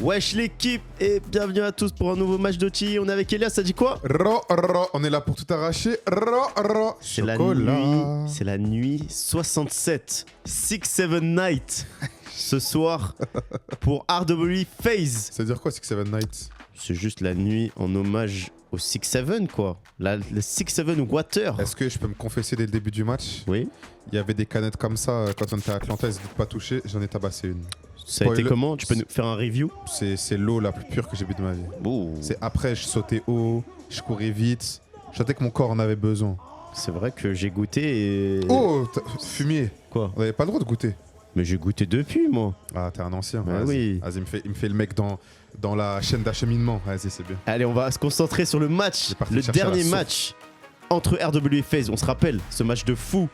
Wesh l'équipe et bienvenue à tous pour un nouveau match d'OTI. On est avec Elias, ça dit quoi? On est là pour tout arracher. C'est la nuit 67. 6-7 Night. Ce soir pour RWE FaZe. Ça veut dire quoi 6-7 Nights? C'est juste la nuit en hommage au 6-7 quoi. Le 6-7 Water. Est-ce que je peux me confesser dès le début du match? Oui. Il y avait des canettes comme ça quand on était à Atlanta, elles n'étaient pas touchées, j'en ai tabassé une. Ça a été comment? Tu peux nous faire un review? C'est l'eau la plus pure que j'ai bu de ma vie. Oh. C'est après, je sautais haut, je courais vite, je sentais que mon corps en avait besoin. C'est vrai que j'ai goûté et... Oh, fumier. Quoi? On n'avait pas le droit de goûter. Mais j'ai goûté depuis moi. Ah, t'es un ancien. Bah vas-y. oui. Vas-y, il me fait le mec dans la chaîne d'acheminement. Vas-y, c'est bien. Allez, on va se concentrer sur le match, le dernier match entre RWE et FaZe. On se rappelle, ce match de fou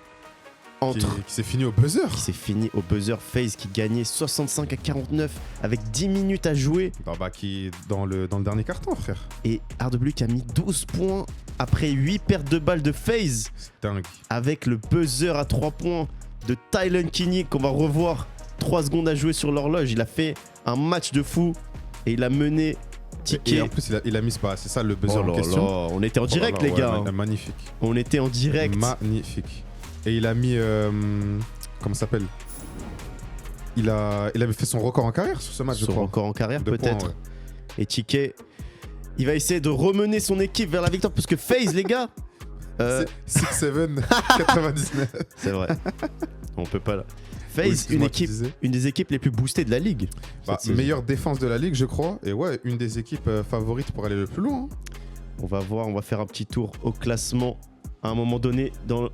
Qui s'est fini au buzzer. Qui s'est fini au buzzer. FaZe qui gagnait 65-49 avec 10 minutes à jouer. Dans le dernier carton, frère. Et RWE qui a mis 12 points après 8 pertes de balles de FaZe. C'est dingue. Avec le buzzer à 3 points de Tylen Kinney qu'on va revoir. 3 secondes à jouer sur l'horloge. Il a fait un match de fou et il a mené ticket. Et en plus, il a mis pas. C'est ça le buzzer en question. Là. On était en direct, les gars. Magnifique. On était en direct. Magnifique. Et il a mis. Comment ça s'appelle? Il avait fait son record en carrière sur ce match, je crois. Son record en carrière, peut-être. Ouais. Et Ticket, il va essayer de remener son équipe vers la victoire parce que FaZe, les gars. 6-7 99. C'est vrai. On peut pas là. FaZe, une des équipes les plus boostées de la ligue. Meilleure défense de la ligue, je crois. Et ouais, une des équipes favorites pour aller le plus loin. On va voir, on va faire un petit tour au classement à un moment donné dans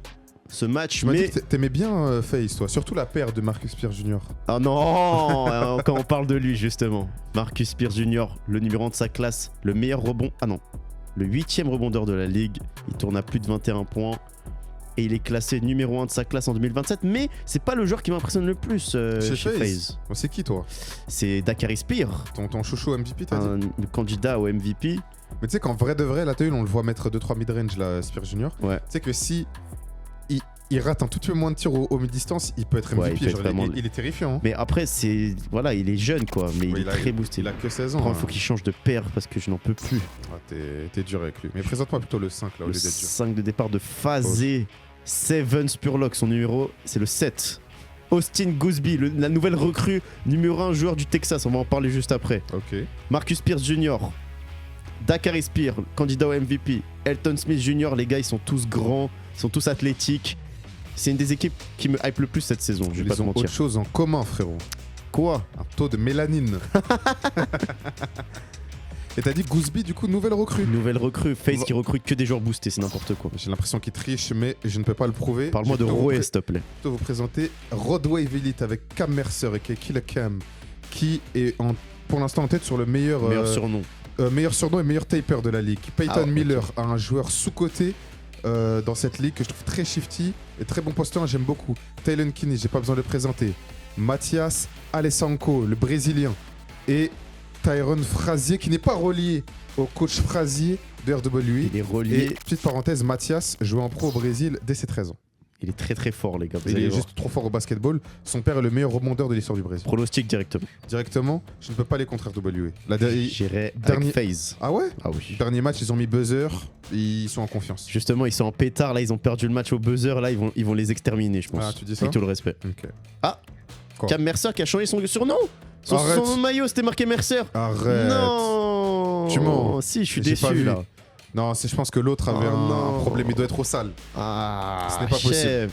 ce match. Tu m'as dit que t'aimais bien FaZe, toi. Surtout la paire de Marcus Spears Jr. Ah non. Quand on parle de lui, justement. Marcus Spears Jr., le numéro 1 de sa classe, le meilleur rebond. Ah non. Le 8e rebondeur de la ligue. Il tourne à plus de 21 points. Et il est classé numéro 1 de sa classe en 2027. Mais c'est pas le joueur qui m'impressionne le plus chez FaZe. C'est qui, toi? C'est Dakari Spears. Ton chouchou MVP, t'as dit? Le candidat au MVP. Mais tu sais qu'en vrai de vrai, là, t'as eu, on le voit mettre 2-3 mid-range, là, Spears Jr. Ouais. Tu sais que si il rate un tout petit peu moins de tirs au mid-distance, il peut être MVP. Ouais, il est terrifiant. Hein. Mais après, voilà, il est jeune, quoi. Mais il est très boosté. Il a que 16 ans. Il faut qu'il change de paire parce que je n'en peux plus. Ah, t'es dur avec lui. Mais présente-moi plutôt le 5, là, au lieu d'être dur. 5 de départ de FaZe. 7 Spurlock, son numéro, c'est le 7. Austin Gooseby, la nouvelle recrue, numéro 1 joueur du Texas. On va en parler juste après. Ok. Marcus Spears Jr., Dakari Spears, candidat au MVP. Elton Smith Jr., les gars, ils sont tous grands, ils sont tous athlétiques. C'est une des équipes qui me hype le plus cette saison, je vais pas te mentir. Ils ont autre chose en commun, frérot. Quoi? Un taux de mélanine. Et t'as dit Gooseby, du coup, nouvelle recrue. Nouvelle recrue, FaZe qui recrute que des joueurs boostés, c'est n'importe quoi. J'ai l'impression qu'il triche, mais je ne peux pas le prouver. Parle-moi de Roé, s'il te plaît. Je vais vous présenter Rodwave Elite avec Cam Mercer et Killer Cam, qui est pour l'instant en tête sur le meilleur surnom. Meilleur surnom et meilleur taper de la ligue. Peyton Miller, un joueur sous-coté dans cette ligue que je trouve très shifty et très bon posteur, j'aime beaucoup. Tylen Kinney, j'ai pas besoin de le présenter. Mathias Alessanco, le Brésilien. Et Tyron Frazier, qui n'est pas relié au coach Frazier de RWE. Il est relié. Et petite parenthèse, Mathias jouait en pro au Brésil dès ses 13 ans. Il est très très fort, les gars. Il est juste trop fort au basketball. Son père est le meilleur rebondeur de l'histoire du Brésil. Pronostic directement. Directement, je ne peux pas aller contre RWE. J'irai avec FaZe. Ah ouais? Ah oui. Dernier match, ils ont mis buzzer. Ils sont en confiance. Justement, ils sont en pétard. Là, ils ont perdu le match au buzzer. Là, ils vont les exterminer, je pense. Ah, tu dis ça? Avec tout le respect. Ok. Ah, quoi? Cam Mercer qui a changé son surnom. Son maillot, c'était marqué Mercer. Arrête. Non. Tu mens. Si, je suis déçu là. Non, je pense que l'autre avait un problème. Il doit être au sale. Ah, ce n'est pas possible.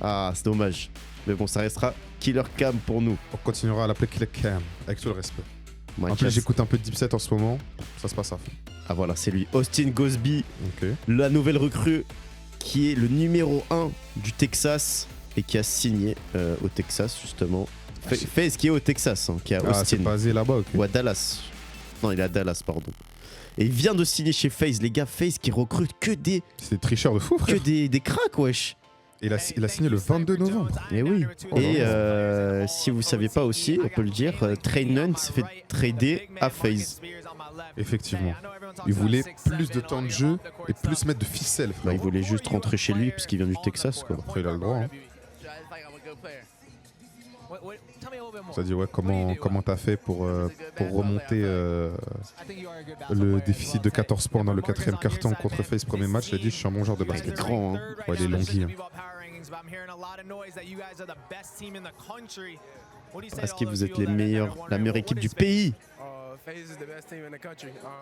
Ah, c'est dommage. Mais bon, ça restera Killer Cam pour nous. On continuera à l'appeler Killer Cam, avec tout le respect. En plus, j'écoute un peu de Deep Set en ce moment. Ça se passe à fond. Ah voilà, c'est lui. Austin Gooseby, okay. La nouvelle recrue qui est le numéro 1 du Texas et qui a signé au Texas, justement. FaZe qui est au Texas, qui est à Austin. C'est basé là-bas, ok. Ou à Dallas. Non, il est à Dallas, pardon. Et il vient de signer chez FaZe, les gars. FaZe qui recrute que des... C'est des tricheurs de fou, frère. Que des cracks, wesh. Il a signé le 22 novembre. Et oui. Et si vous ne saviez pas aussi, on peut le dire, Trey Nunn s'est fait trader à FaZe. Effectivement. Il voulait plus de temps de jeu et plus mettre de ficelle, frère. Bah, il voulait juste rentrer chez lui parce qu'il vient du Texas, quoi. Après, il a le droit. Hein. Ça dit ouais, comment t'as fait pour remonter le déficit de 14 points dans le 4e quart-temps contre FaZe premier match. Il a dit je suis un bon joueur de basket. Il est grand, hein. Ouais, il est longui. Hein. Est-ce que vous êtes la meilleure équipe du pays?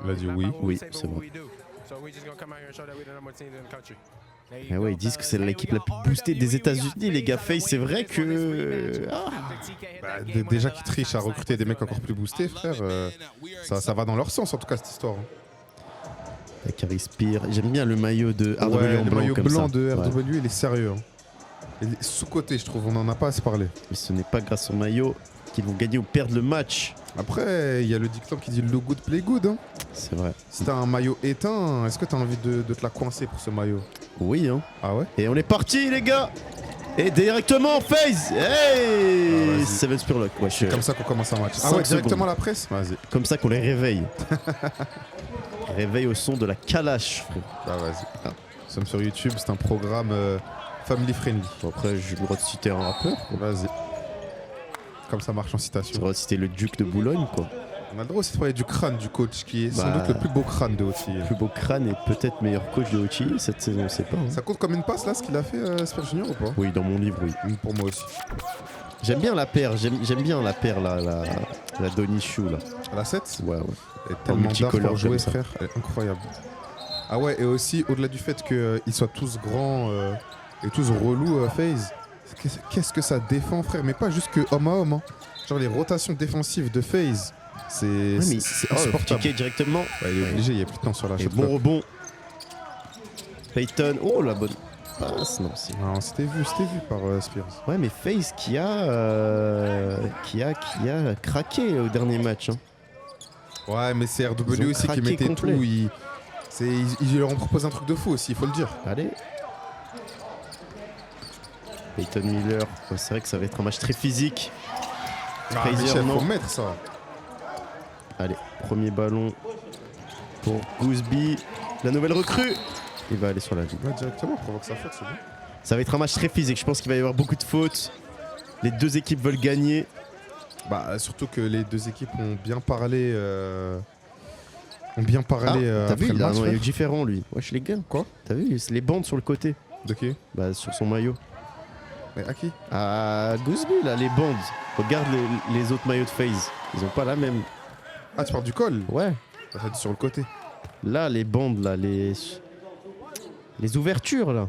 Il a dit oui. Oui, c'est vrai. Ah ouais, ils disent que c'est l'équipe la plus boostée des États-Unis, les gars. FaZe, c'est vrai que. Déjà qu'ils trichent à recruter des mecs encore plus boostés, frère, ça va dans leur sens en tout cas cette histoire. Carrie Spear. J'aime bien le maillot de RW ouais, en le blanc. maillot comme blanc ça. de RW, Ouais. il est sérieux. Hein. Il est sous-côté, je trouve, on en a pas assez parlé. Mais ce n'est pas grâce au maillot qu'ils vont gagner ou perdre le match. Après, il y a le dicton qui dit look good, play good. Hein. C'est vrai. Si t'as un maillot éteint, est-ce que t'as envie de te la coincer pour ce maillot? Oui, hein. Ah ouais? Et on est parti, les gars. Et directement, FaZe. Hey, vas-y. Seven Spurlock. Ouais, C'est comme ça qu'on commence un match. Ah 5 ouais, directement secondes. la presse? Vas-y. Comme ça qu'on les réveille. Réveille au son de la calache, frère. Bah vas-y. Nous sommes sur YouTube, c'est un programme family friendly. Bon, après, j'ai le droit de citer un rappeur. Vas-y. Comme ça marche en J'ai citation. le droit de citer le Duc de Boulogne, quoi. On a le droit aussi de parler du crâne du coach, qui est sans Bah, doute le plus beau crâne de OT. Le plus beau crâne et peut-être meilleur coach de OTI cette saison, on sait pas. Hein. Ça compte comme une passe là, ce qu'il a fait, Spear Junior ou pas? Oui, dans mon livre, oui. Pour moi aussi. J'aime bien la paire, j'aime bien la paire, la Donny Chou, là. À la 7? Ouais, ouais. Elle est tellement d'art multicolore pour jouer, comme ça. frère. Elle est incroyable. Ah ouais, et aussi, au-delà du fait qu'ils soient tous grands et tous relous, FaZe, qu'est-ce que ça défend, frère? Mais pas juste que homme à homme. Hein. Genre les rotations défensives de FaZe, c'est insupportable. TK directement. Ouais, il est obligé, il n'y a plus de temps sur la Et shot bon clock. rebond. Payton. Oh, la bonne passe. Non, c'est... Non, c'était vu par Spears. Ouais, mais FaZe qui a craqué au dernier match. Hein. Ouais, mais c'est RW Ils ont aussi qui craqué mettait complet. tout. Ils leur ont proposé un truc de fou aussi, il faut le dire. Allez. Payton Miller. Ouais, c'est vrai que ça va être un match très physique. Ah, Fraser, Michel, non. faut mettre ça. Allez, premier ballon pour Gooseby. La nouvelle recrue. Il va aller sur la ligne. Ouais, directement, provoque sa faute, c'est bon. Ça va être un match très physique. Je pense qu'il va y avoir beaucoup de fautes. Les deux équipes veulent gagner. Bah, surtout que les deux équipes ont bien parlé. T'as après vu, le il a un match, maillot frère. différent, lui. Wesh, les gars. Quoi? T'as vu, c'est les bandes sur le côté. De qui? Bah, sur son maillot. Mais à qui? Ah, Gooseby, là, les bandes. Regarde les autres maillots de FaZe. Ils ont pas la même. Ah, tu parles du col? Ouais. Ça dit sur le côté. Là, les bandes, là, les ouvertures, là.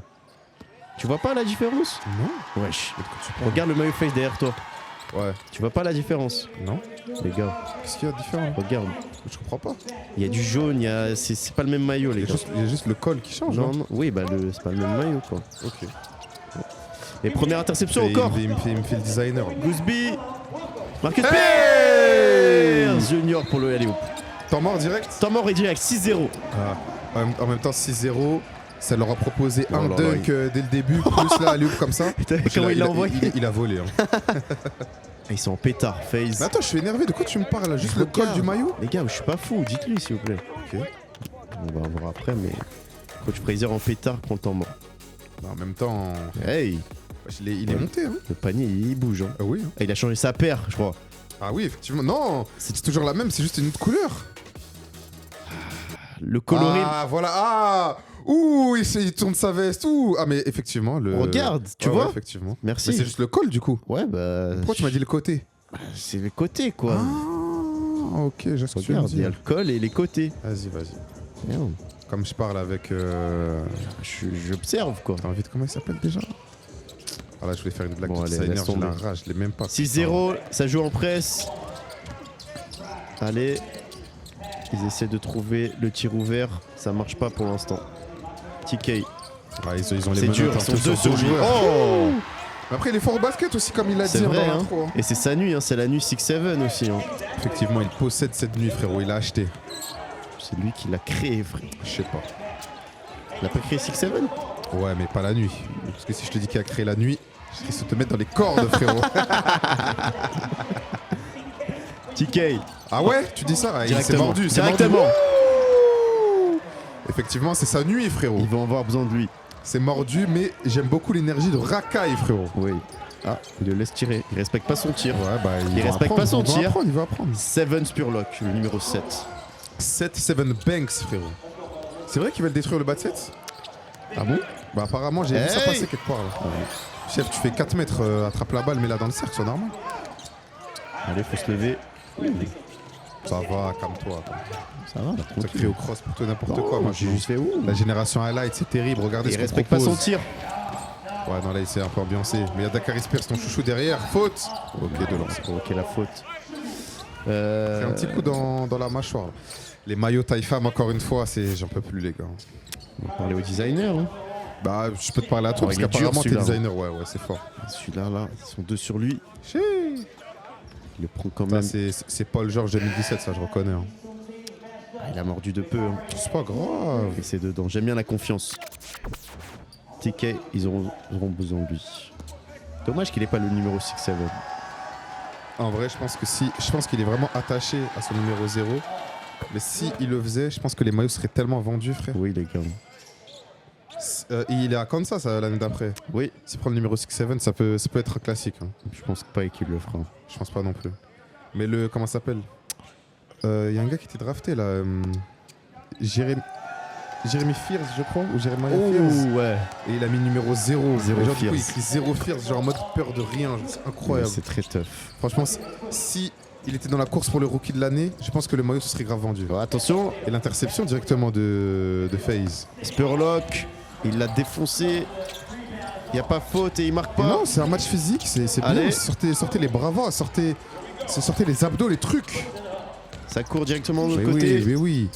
Tu vois pas la différence? Non. Wesh. Mais de quoi tu parles? Regarde le maillot FaZe derrière toi. Ouais. Tu vois pas la différence? Non. Les gars, Qu'est-ce qu'il y a de différent? regarde. Je comprends pas. Il y a du jaune, c'est pas le même maillot, les Il y, gars. a juste le col qui change. Non, hein. non. Oui, bah, c'est pas le même maillot, quoi. Ok. Et première interception Et encore. il me fait le designer. Gooseby. Marcus Hey Pierce Junior pour le alley-oop. Temps mort direct? Temps mort et direct, 6-0. Ah. En même temps, 6-0. Ça leur a proposé Oh un là là, dunk dès le début, plus là, alley-oop comme ça. T'as vu comment il l'a envoyé? Il a volé. Hein. Ah, ils sont en pétard, FaZe. Mais attends, je suis énervé. De quoi tu me parles là? Juste le col Regarde. du maillot? Les gars, je suis pas fou, dites-lui s'il vous plaît. Ok. On va voir après, mais coach Fraser en pétard prend le temps mort. Bah, en même temps, Hey, il est monté. Hein. le panier il bouge. Hein. Ah oui. Hein. Ah, il a changé sa paire, je crois. Ah oui, effectivement. Non, c'est toujours la même, c'est juste une autre couleur. Le coloris. Ah voilà. Ah. Ouh, il tourne sa veste. Ouh. Ah mais effectivement le. Regarde, tu Ouais, vois ouais, effectivement. Merci. Mais c'est juste le col du coup. Ouais, bah. Pourquoi tu m'as dit le côté? C'est les côtés, quoi. Ah, ok, j'ai ce que tu veux me Regarde, il y a dire. le col et les côtés. Vas-y. Merde. Comme je parle avec. J'observe, quoi. T'as envie de comment il s'appelle déjà? Ah là, je voulais faire une blague Bon, de allez, designer, laisse je l'ai tomber. un rage, je l'ai même pas. 6-0, ça joue en presse. Allez. Ils essaient de trouver le tir ouvert. Ça marche pas pour l'instant. TK. Ah, ils ont les C'est dur, menottes ils un sont peu deux sur lui. joueurs. Oh, Mais après, il est fort au basket aussi, comme il l'a c'est dit vrai, dans hein. l'intro. Hein. Et c'est sa nuit, hein. C'est la nuit 6-7 aussi. Hein. Effectivement, il possède cette nuit, frérot. Il l'a acheté. C'est lui qui l'a créé, frère. Je sais pas. Il a pas créé 6-7? Ouais, mais pas la nuit. Parce que si je te dis qu'il a créé la nuit, je risque de te mettre dans les cordes, frérot. TK. Ah ouais? Tu dis ça? Ah, il s'est Directement. mordu. c'est Directement. mordu. Ouh. Effectivement, c'est sa nuit, frérot. Ils vont avoir besoin de lui. C'est mordu, mais j'aime beaucoup l'énergie de Rakai, frérot. Oui. Ah, il le laisse tirer. Il respecte pas son tir. Ouais, bah, Il respecte pas son tir. Il va apprendre. Seven Spurlock, le numéro 7. 7 Banks, frérot. C'est vrai qu'ils veulent détruire le bas de 7? Ah bon? Bah, apparemment, j'ai vu ça Hey passer quelque part là. Chef, tu fais 4 mètres, attrape la balle, mais là dans le cercle, c'est normal. Allez, faut se lever. Ça va, calme-toi. Ça va, là, Ça tranquille. crie au cross pour tout et n'importe Non, quoi. Moi, j'ai juste fait où? La génération highlight, c'est terrible. Regardez Il ce qu'on respecte pas propose. son tir. Ouais, non, là, il s'est un peu ambiancé. Mais il y a Dakar Spears, ton chouchou derrière. Faute. Ok, de lance. Ok, la faute. Fait un petit coup dans la mâchoire. Là. Les maillots taille femme, encore une fois, j'en peux plus, les gars. On va parler au designer. Hein. Bah, je peux te parler à toi, Oh, parce il est dur, qu'apparemment, t'es celui-là. designer. Ouais, c'est fort. Celui-là, là, ils sont deux sur lui. Chi. Il le prend quand Ça, même. c'est Paul George 2017, ça, je reconnais. Hein. Ah, il a mordu de peu. Hein. C'est pas grave. Et c'est dedans. J'aime bien la confiance. TK, ils auront besoin de lui. Dommage qu'il ait pas le numéro 6-7. En vrai, je pense qu'il est vraiment attaché à son numéro 0. Mais si il le faisait, je pense que les maillots seraient tellement vendus, frère. Oui, les gars. Il est à Kansas l'année d'après. Oui, S'il prend le numéro 6-7, ça peut être un classique. Hein. je pense pas qu'il le fera. Je pense pas non plus. Mais comment ça s'appelle? Il y a un gars qui était drafté là. Jérémy Fears, je crois, ou Jeremiah Fears. Oh, ouais. Et il a mis numéro 0. Zéro Genre, du coup, il Fears. écrit 0 Fears, genre en mode peur de rien. C'est incroyable. C'est très tough. Franchement, si il était dans la course pour le rookie de l'année, je pense que le maillot se serait grave vendu. Bon, attention, Et l'interception directement de FaZe. Spurlock, il l'a défoncé. Il n'y a pas faute et il marque pas. Non, c'est un match physique, c'est bien. Allez. Sortez les bravas, sortez les abdos, les trucs. Ça court directement de Mais l'autre côté. oui, mais oui.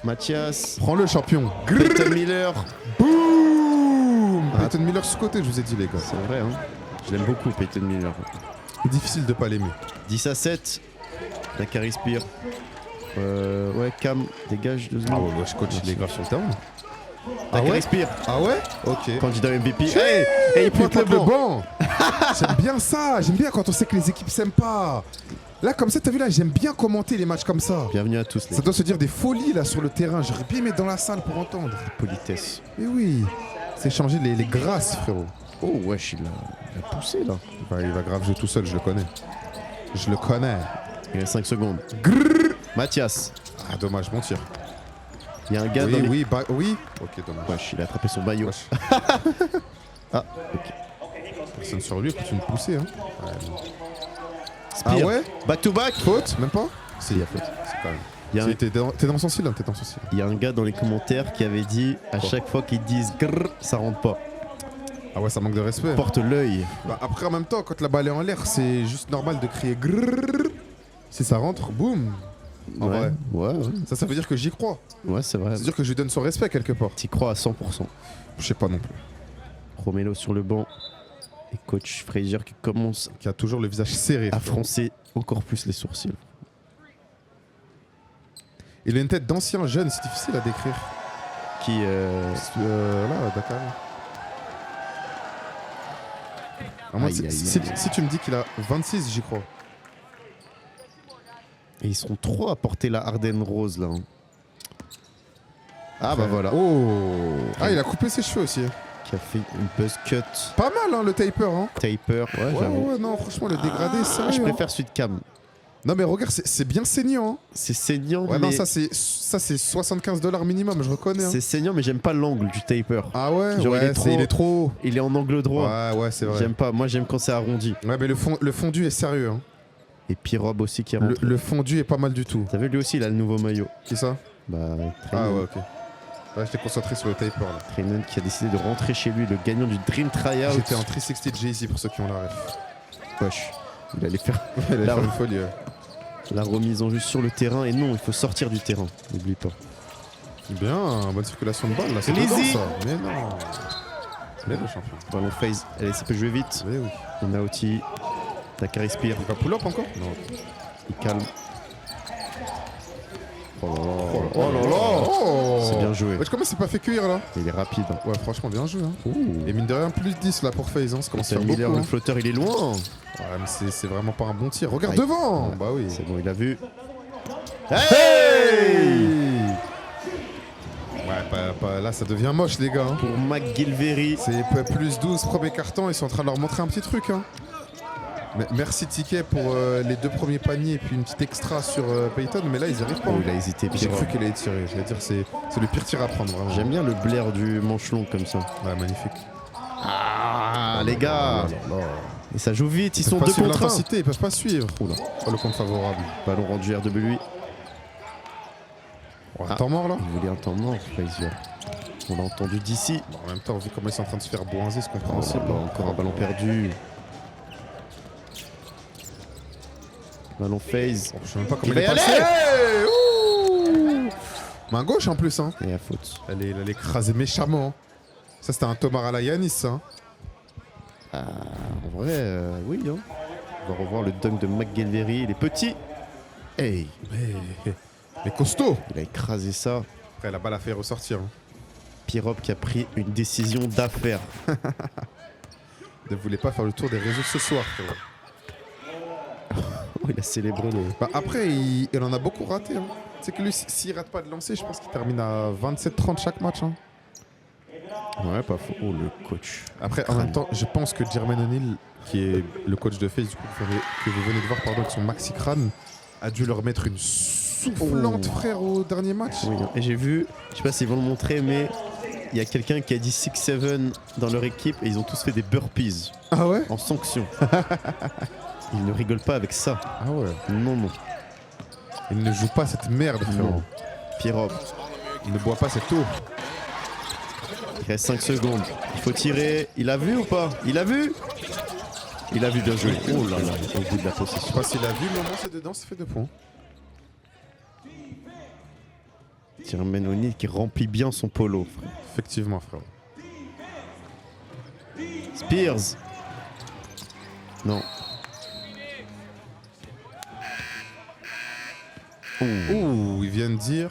Mathias, Prends le champion. Peyton Miller. Boum. Ah. Peyton Miller sous côté, je vous ai dit les gars. C'est vrai, hein. Je l'aime beaucoup, Peyton Miller. Difficile de pas l'aimer. 10-7. Dakar Spear. Ouais, Cam, dégage 2 secondes. je coach, il est grave sur le terrain. Dakar ouais Spear, Ah ouais? Ok. candidat MVP. Hey, Hey, et il pointe le banc. banc. J'aime bien ça. J'aime bien quand on sait que les équipes s'aiment pas. Là, comme ça, t'as vu là, j'aime bien commenter les matchs comme ça. Bienvenue à tous, les Ça doit se dire des folies là sur le terrain. J'aurais bien aimé être dans la salle pour entendre. politesses. Mais oui, c'est changer les grâces, frérot. Oh, wesh, il a poussé là. Il va grave jouer tout seul, je le connais. Je le connais. Il reste 5 secondes. Mathias, Ah, dommage, bon tir. il y a un gars dans les... Oui. Ok, dommage. Wesh, il a attrapé son maillot. Wesh. Ah, ok. Personne sur lui, continue de pousser. Hein. Ouais, non. Spear, Ah ouais? back to back. Faute? Même pas? Si, il y a faute. C'est quand même. Il y a un- T'es dans son style, hein, t'es dans son style. Il y a un gars dans les commentaires qui avait dit à Quoi? chaque fois qu'ils disent grrr, ça rentre pas. Ah ouais, ça manque de respect. Porte l'œil. Bah, après, en même temps, quand la balle est en l'air, c'est juste normal de crier grrrr. Si ça rentre, boum. En vrai. Ouais, Ça veut dire que j'y crois. ouais, c'est vrai. Ça veut dire que je lui donne son respect quelque part. T'y crois à 100%. Je sais pas non plus. Romelo sur le banc. Et coach Frazier qui commence Qui a toujours le visage serré. à froncer encore plus les sourcils. Il a une tête d'ancien jeune, c'est difficile à décrire. Qui Là, Dakar. À moins, Aïe, aïe, si aïe. tu me dis qu'il a 26, j'y crois. Et ils seront trop à porter la Arden Rose là. Hein. Ah bah voilà. Oh. Ah, il a coupé ses cheveux aussi. Qui a fait une buzz cut. Pas mal, hein, le taper. Hein. Taper. Ouais, j'avoue. Ouais, non, franchement, le dégradé, ça. Ah, je préfère celui de Cam. Non, mais regarde, c'est bien saignant. Hein. C'est saignant, Ouais, mais... non, ça, c'est $75 minimum, je reconnais. Hein. C'est saignant, mais j'aime pas l'angle du taper. Ah ouais, Genre, ouais, il est trop- haut. Il est en angle droit. Ouais, c'est vrai. J'aime pas. Moi, j'aime quand c'est arrondi. Ouais, mais le fondu est sérieux. Hein. Et Pirob aussi qui rentre. Le fondu est pas mal du tout. T'as vu, lui aussi, il a le nouveau maillot. Qui ça? Bah, Ah Trainen. ouais, ok. Ouais, j'étais concentré sur le taper là. Trainen qui a décidé de rentrer chez lui, le gagnant du Dream Tryout. J'étais en 360 Jay-Z pour ceux qui ont la ref. Wesh. Il allait faire Il allait La- faire une folie. la remise en jeu sur le terrain. Et non, il faut sortir du terrain. N'oublie pas. Bien, bonne circulation de balle là, c'est Lizzy. dedans ça. Mais non. Mais le champion. Ballon phase. Allez, ça peut jouer vite. Mais oui. Naoti. Dakar Spear. Il va pull up encore? Non. Il calme. Oh là là. Oh là là. Oh. C'est bien joué. Wesh, comment c'est pas fait cuire là? Il est rapide. Hein. Ouais, franchement, bien joué. Hein. Ouh. Et mine de rien, plus 10 là pour FaZe. Hein. Ça commence à faire beaucoup. Miller, Hein. le flotteur, il est loin. Ouais, mais c'est vraiment pas un bon tir. Regarde Aïe. devant. Ouais. Bah oui. C'est bon, il a vu. Hey. Ouais, là ça devient moche les gars. Hein. Pour McGilvery. C'est plus 12 premier carton, ils sont en train de leur montrer un petit truc. Hein. Merci Ticket pour les 2 premiers paniers et puis une petite extra sur Payton, mais là ils arrivent pas. Oh, il a hésité. J'ai Pierrot. cru qu'il allait tirer. Je vais dire, c'est le pire tir à prendre. Vraiment. J'aime bien le blaire du manche long comme ça. Ouais, magnifique. Ah, les gars. Oh là là. Et ça joue vite, ils peuvent sont pas 2 suivre contre 1. l'intensité, ils peuvent pas suivre. Oula. Oh, le compte favorable. Ballon rendu RW. Oh, un temps mort là. Il voulait un temps mort, Frazier. On l'a entendu d'ici. Bon, en même temps, vu comment ils sont en train de se faire boinzer, c'est Oh, compréhensible. encore un ballon perdu. Ballon phase. Je sais même pas comment Il il est va y passé. aller. Hey, ouh. Main gauche en plus. Hein. Et à faute. Elle est écrasée méchamment. Ça, c'était un Tomar à la Yanis. Hein. Ah, en vrai, oui. Hein. On va revoir le dunk de McGilvery. Il est petit. Hey, Mais costaud. il a écrasé ça. Après, la balle a fait ressortir. Hein. Pirop qui a pris une décision d'affaire. Ne voulait pas faire le tour des réseaux ce soir. Frérot. Oh, il a célébré le... Bah, après, il en a beaucoup raté. Hein. C'est que lui, s'il rate pas de lancer, je pense qu'il termine à 27-30 chaque match. Hein. Ouais, pas faux. Oh, le coach. Après, en même temps, je pense que Jermaine O'Neal, qui est le coach de FaZe, du coup, que vous venez de voir, pardon, avec son maxi crâne, a dû leur mettre une soufflante, frère, au dernier match. Oui, hein. Et j'ai vu, je sais pas s'ils vont le montrer, mais il y a quelqu'un qui a dit 6-7 dans leur équipe et ils ont tous fait des burpees Ah ouais? en sanction. Ils ne rigolent pas avec ça. Ah ouais. Non, non. Il ne joue pas cette merde, frérot. Non. Pirop, Il ne boit pas cette eau. il reste 5 secondes. Il faut tirer. Il a vu ou pas? Il a vu? Il a vu, bien joué. Oh là là, au bout de la Je sais possession. pas s'il a vu, mais au moins c'est dedans, ça fait 2 points. Jermaine O'Neal qui remplit bien son polo, frère. Effectivement, frérot. Spears. Non. Ouh, ils viennent dire,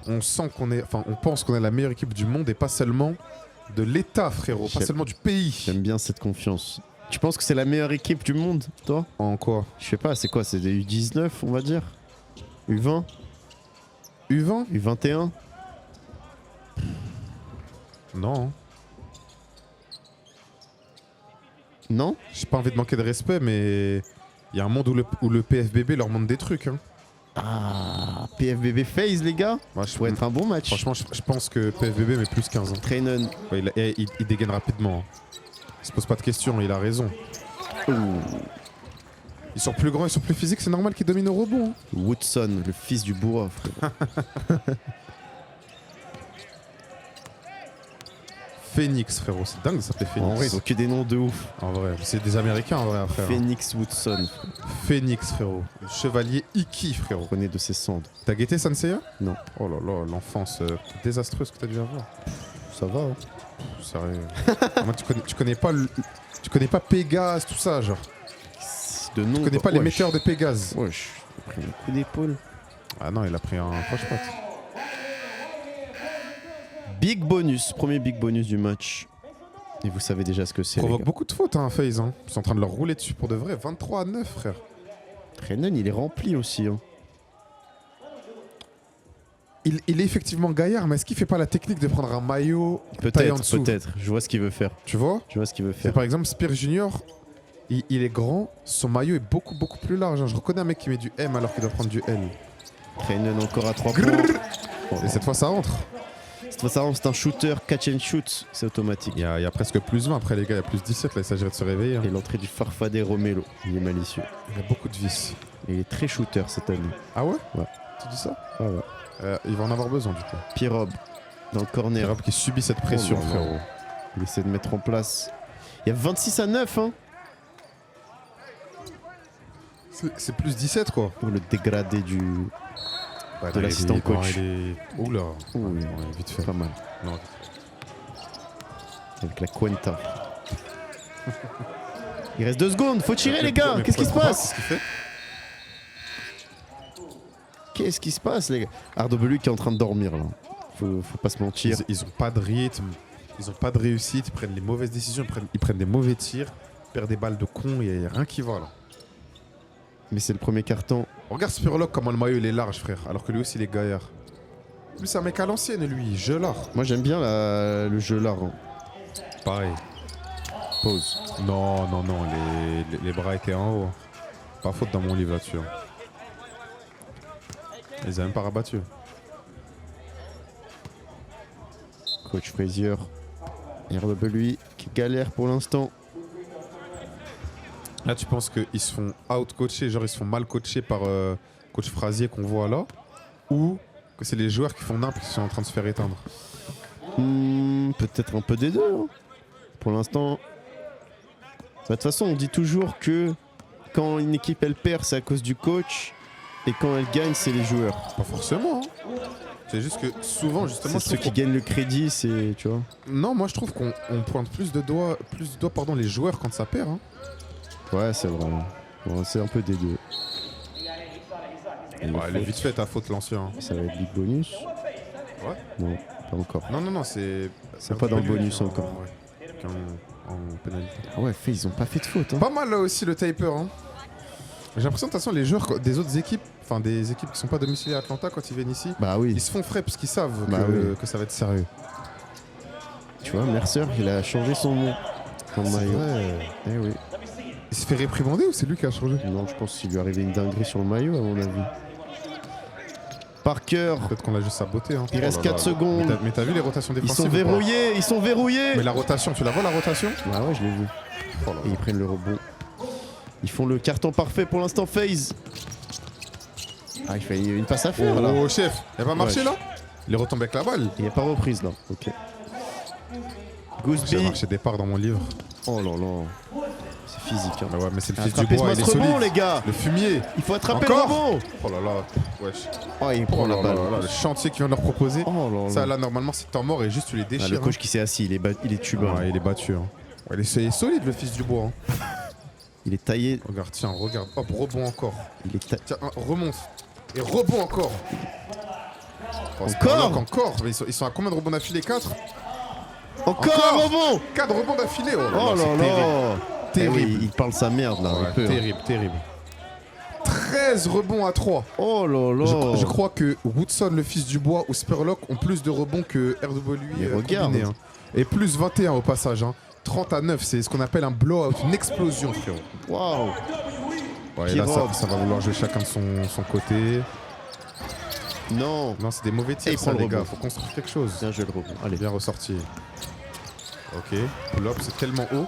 on sent qu'on est, enfin, on pense qu'on est la meilleure équipe du monde et pas seulement de l'État, frérot, pas J'aime- seulement du pays. J'aime bien cette confiance. Tu penses que c'est la meilleure équipe du monde, toi? En quoi? Je sais pas, c'est quoi? C'est des U19, on va dire? U20? U20? U21? Non. Non? J'ai pas envie de manquer de respect, mais il y a un monde où le PFBB leur montre des trucs. Hein. Ah, PFBB FaZe, les gars? Moi, Ça pourrait être un bon match. Franchement, je pense que PFBB met plus 15 ans. Trainen. Ouais, il dégaine rapidement. Hein. Il se pose pas de questions, il a raison. Ils sont plus grands, ils sont plus physiques, c'est normal qu'ils dominent au rebond. Hein. Woodson, le fils du bourreau, frère. Phoenix, frérot, c'est dingue de s'appeler En Phoenix. vrai, ils ont que des noms de ouf. En vrai, c'est des Américains en vrai, frère. Phoenix Woodson, frère. Phoenix, frérot. Le chevalier Iki, frérot. Prenez de ses cendres. T'as guetté Sanseiya? Non. Oh là là, l'enfance désastreuse que t'as dû avoir. Ça va, hein? Sérieux. Moi, tu connais pas tu connais pas Pégase, tout ça, genre. De nom. Tu connais pas les metteurs de Pégase. Wesh, il a pris un coup d'épaule. Ah non, il a pris un croche-patte. Big bonus, premier big bonus du match. Et vous savez déjà ce que c'est. Provoque les gars. beaucoup de fautes, hein, FaZe. Hein. Ils sont en train de leur rouler dessus pour de vrai. 23-9, frère. Trainen, il est rempli aussi. Hein. Il est effectivement gaillard, mais est-ce qu'il fait pas la technique de prendre un maillot taillé en Peut-être, dessous? peut-être. Je vois ce qu'il veut faire. Tu vois? Je vois ce qu'il veut C'est faire. par exemple Spear Junior. Il est grand, son maillot est beaucoup plus large. Hein. Je reconnais un mec qui met du M alors qu'il doit prendre du L. Trainen encore à 3 Grrr. points. Oh, Et cette fois, ça entre. cette fois, ça, c'est un shooter, catch and shoot. C'est automatique. Il y a presque plus 20 après, les gars. Il y a plus 17. Là, il s'agirait de se réveiller. Hein. Et l'entrée du Farfadé Romelo. Il est malicieux. Il y a beaucoup de vis. Et il est très shooter cette année. Ah ouais? Ouais. Tu dis ça? Ah ouais. Il va en avoir besoin, du coup. Pirob dans le corner. Pierre qui subit cette pression, Oh là là. frérot. Il essaie de mettre en place. Il y a 26-9, hein. C'est plus 17, quoi. Pour le dégradé du. Ouais, De l'assistant coach. Oula. Ouh, Ouais, vite fait. pas mal. Non. Avec la Cuenta. Il reste 2 secondes, faut tirer les Mais gars. Qu'est-ce qui se pourquoi passe? Qu'est-ce qu'il fait? Qu'est-ce qui se passe les gars? RW qui est en train de dormir là. Faut pas se mentir. Ils ont pas de rythme, ils ont pas de réussite, ils prennent les mauvaises décisions, ils prennent des mauvais tirs, ils perdent des balles de con, il y a rien qui va là. Mais c'est le premier carton. Regarde Spurlock comment le maillot il est large, frère, alors que lui aussi il est gaillard. Lui c'est un mec à l'ancienne, lui, je l'art. Moi j'aime bien le jeu là. Hein. Pareil. Pause. Non, non, non, les bras étaient en haut. Pas faute dans mon livre là-dessus. Hein. Ils les a même pas rabattus. Coach Frazier. RW qui galère pour l'instant. Là, tu penses qu'ils se font out-coacher, genre ils se font mal coacher par coach Frazier qu'on voit là, ou que c'est les joueurs qui font nimp qui sont en train de se faire éteindre? Peut-être un peu des deux. Hein. Pour l'instant. De toute façon, on dit toujours que quand une équipe elle perd, c'est à cause du coach. Et quand elle gagne, c'est les joueurs. Pas forcément. Hein. C'est juste que souvent, justement, C'est ceux qui gagnent le crédit, c'est. Tu vois. Non, moi je trouve qu'on pointe plus de doigts, pardon, les joueurs quand ça perd. Hein. Ouais, c'est vrai. Bon, c'est un peu des deux. Ouais, elle est vite fait ta faute, l'ancien. Hein. Ça va être big bonus. Ouais. Non, pas encore. Non, non, non, c'est. C'est pas dans le bonus encore. Ouais. En pénalité. Ah ouais, ils ont pas fait de faute. Hein. Pas mal là aussi le taper. Hein. J'ai l'impression de toute façon les joueurs des autres équipes, enfin des équipes qui sont pas domiciliées à Atlanta quand ils viennent ici, Bah oui. ils se font frais parce qu'ils savent Bah que ça va être sérieux. Tu vois, Mercer, il a changé son nom. Son C'est maillot. vrai. Eh oui. Il se fait réprimander ou c'est lui qui a changé? Non, je pense qu'il lui est arrivé une dinguerie sur le maillot, à mon avis. Parker. Peut-être qu'on l'a juste saboté. Hein. Il reste 4 secondes. Mais t'as vu les rotations Ils défensives sont verrouillés, ils sont verrouillés. Mais la rotation, tu la vois la rotation? Bah ouais, je l'ai vu. Oh là Et ils prennent le rebond. Ils font le carton parfait pour l'instant, FaZe. Ah, il fait une passe à faire là. Oh chef, elle va marcher Ouais. là? Il est retombé avec la balle. Il n'y a pas reprise là. Ok. J'ai Gooseby. marché départ dans mon livre. Oh là là. C'est physique. Hein. Bah ouais, mais c'est le fils du Attrapez ce bois, il est rebond, solide. les gars. Le fumier. Il faut attraper Encore le rebond. Oh là là, wesh. Oh, il Oh prend là la là balle. là, le chantier qu'ils viennent de leur proposer. Oh là là. Ça là, normalement, c'est temps mort et juste tu les Ah, déchires. le coach qui s'est assis, il est tuba. Ouais, il est battu. Hein. Ouais, il est solide, le fils du bois. Hein. Il est taillé. Regarde, tiens, regarde. Hop, rebond encore. Il est Tiens, remonte. Et rebond encore. Oh, c'est Encore pas bloc, encore. Mais ils sont à combien de rebonds d'affilée? 4? Encore un rebond. 4 rebonds d'affilée. Oh là Oh là, là c'est là. terrible. Eh oui, il parle sa merde là. Ouais, un peu, hein. terrible, terrible. 13 rebonds à 3. Oh là là. Je crois que Woodson, le fils du bois, ou Spurlock ont plus de rebonds que RW Mais regarde. combiné. Hein. Et plus 21 au passage. Hein. 30 à 9, c'est ce qu'on appelle un blowout, une explosion, frérot. Waouh. Ouais, et là, Pirog. ça va vouloir jouer chacun de son côté. Non. Non, c'est des mauvais Et tirs, il ça, prend le les gars. rebond. Faut construire quelque chose. Bien joué le rebond. Allez. Bien ressorti. Ok. Pull-up, c'est tellement haut.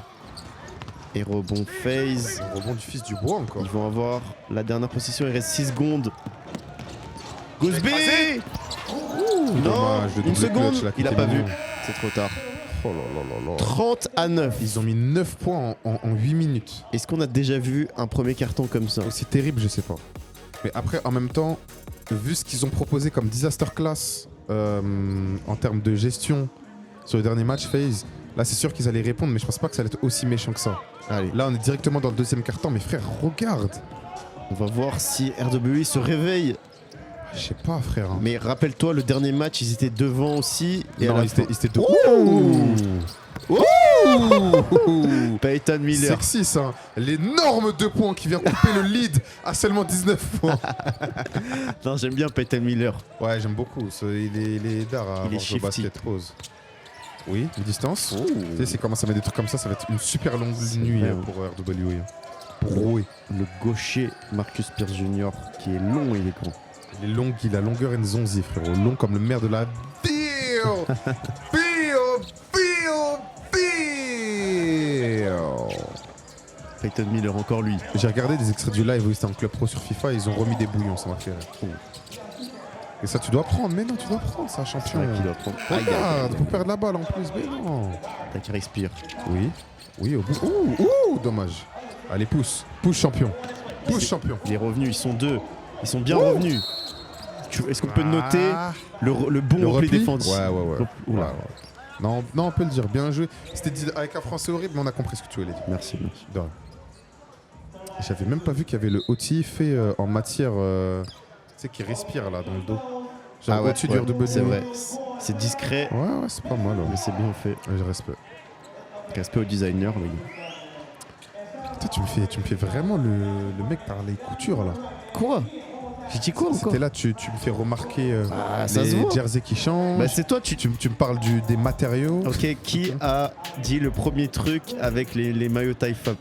Et rebond FaZe. Un rebond du fils du bois encore. Ils vont avoir la dernière position. Il reste 6 secondes. Gooseby. Non. Dommage, le Une double seconde. clutch, là, qui Il a était pas vu. mignon. C'est trop tard. Oh là là là là. 30 à 9. Ils ont mis 9 points en 8 minutes. Est-ce qu'on a déjà vu un premier carton comme ça? Aussi terrible, je sais pas. Mais après, en même temps, vu ce qu'ils ont proposé comme disaster class en termes de gestion sur le dernier match, FaZe, là c'est sûr qu'ils allaient répondre, mais je pense pas que ça allait être aussi méchant que ça. Allez. Là, on est directement dans le deuxième quart-temps, mais frère, regarde. On va voir si RWI se réveille. Je sais pas, frère. Hein. Mais rappelle-toi, le dernier match, ils étaient devant aussi. Et Non, à la ils fin- étaient deux. Ouh. Ouh. Peyton Miller. Sexy ça. L'énorme 2 points qui vient couper le lead à seulement 19 points. Non, j'aime bien Peyton Miller. Ouais, j'aime beaucoup. Il est d'art à Il est avoir joué au shifty. basket. Pause. Oui, une distance. Oh. Tu sais, c'est comment ça met des trucs comme ça va être une super longue C'est nuit vrai, hein, pour RWE. Pour rouer. Le gaucher Marcus Pierce Jr. qui est long, il est grand. Il est long, il a longueur et zonzi, frérot. Long comme le maire de la ville. Peyton Miller, encore lui. J'ai regardé des extraits du live où c'était en club pro sur FIFA, ils ont remis des bouillons, ça m'a fait rire. Oh. Et ça, tu dois prendre, mais non, tu dois prendre ça, C'est champion. vrai qu'il doit prendre. Aïe, aïe, aïe, Regarde, aïe. faut perdre la balle en plus, mais non. Tac, il respire. Oui, oui, au bout. Ouh, dommage. Allez, pousse, pousse champion. Pousse champion. Il est revenu, ils sont deux. Ils sont bien revenus. Est-ce qu'on peut noter le bon Le repli repli défensif? Ouais, ouais, ouais. Oula. Ouais, ouais. Non, non, on peut le dire, bien joué. C'était dit avec un français horrible, mais on a compris ce que tu voulais dire. Merci, merci. De rien. J'avais même pas vu qu'il y avait le OTI fait en matière, tu sais, qui respire là dans le dos. Genre au-dessus du RW. c'est vrai. C'est discret, Ouais, ouais, c'est pas mal. mais Ouais. c'est bien fait. Ouais, j'ai respect. Respect au designer, le gars. Putain, tu me fais vraiment le mec par les coutures là. Quoi? J'ai dit quoi encore? C'était là, tu me fais remarquer ça se les voit. jerseys qui changent. Bah, c'est toi, tu me parles des matériaux. Ok, qui a dit le premier truc avec les maillots taille fab?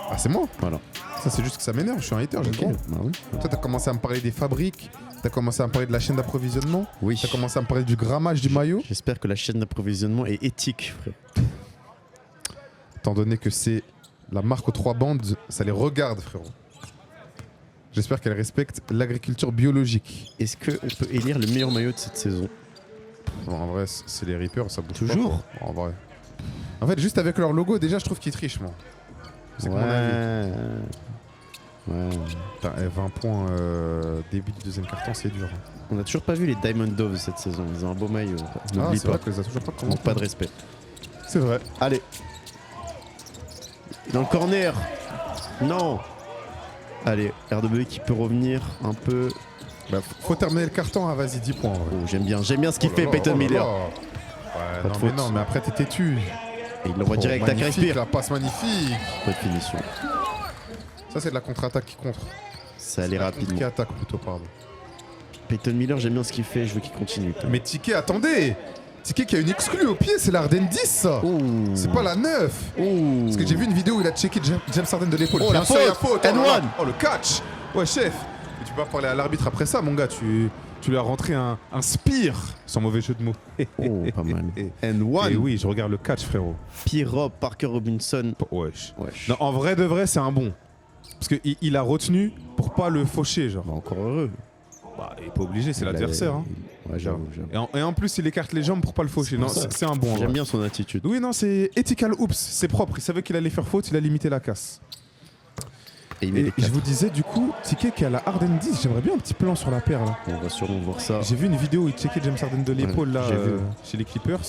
Ah, c'est moi. Voilà. Ça, c'est juste que ça m'énerve, je suis un hater, j'ai le droit. Bah oui. Toi, t'as commencé à me parler des fabriques, t'as commencé à me parler de la chaîne d'approvisionnement, Oui. t'as commencé à me parler du grammage du maillot. J'espère que la chaîne d'approvisionnement est éthique, frère. Étant donné que c'est la marque aux 3 bandes, ça les regarde, frérot. J'espère qu'elle respecte l'agriculture biologique. Est-ce qu'on peut élire le meilleur maillot de cette saison? Bon, en vrai, c'est les Reapers, ça bouge Toujours pas, quoi. En vrai. En fait, juste avec leur logo, déjà, je trouve qu'ils trichent, moi. C'est que mon avis. Ouais. Putain, 20 points début du deuxième carton, c'est dur. On a toujours pas vu les Diamond Doves cette saison. Ils ont un beau maillot. N'oublie c'est pas. vrai que les a toujours pas Manque commenté. pas de respect. C'est vrai. Allez. Dans le corner. Non. Allez, RW qui peut revenir un peu. Bah, faut terminer le carton, hein, vas-y, 10 points. Ouais. Oh, j'aime bien ce qu'il Oh là fait, là, Peyton oh là Miller. là. Ouais, Pas de non, faute. mais non, mais après, t'es têtu. Et il l'envoie direct à magnifique, Respire. la passe magnifique. Pas de finition. Ça, c'est de la contre-attaque qui contre. Ça allait rapidement. Qui attaque plutôt, pardon. Peyton Miller, j'aime bien ce qu'il fait. Je veux qu'il continue. Mais Ticket, attendez. Ticket qui a une exclue au pied, c'est l'Arden 10, ça. Oh. C'est pas la 9. Parce que j'ai vu une vidéo où il a checké James Harden de l'épaule. Oh, la Bien sûr, il y a faute. Oh là là. N1. Oh, le catch. Ouais, chef. Et tu peux pas parler à l'arbitre après ça, mon gars. Tu lui as rentré un spear, sans mauvais jeu de mots. Oh, pas mal. Et N1. oui, je regarde le catch, frérot. P-Rob, Parker Robinson. Wesh. Wesh. Non, en vrai de vrai, c'est un bon. Parce qu'il a retenu pour pas le faucher, genre. Bah, encore heureux. Bah, il est pas obligé, c'est l'adversaire. Hein. Ouais, j'avoue. Et en plus, il écarte les jambes pour pas le faucher. Non, c'est un bon. en J'aime vrai. bien son attitude. Oui, non, c'est ethical oops, c'est propre. Il savait qu'il allait faire faute, il a limité la casse. Et il met Et les je quatre. vous disais, du coup, Ticket qui a la Harden 10, j'aimerais bien un petit plan sur la paire là. On va sûrement voir ça. J'ai vu une vidéo où il checkait James Harden de l'épaule là, j'ai vu. chez les Clippers.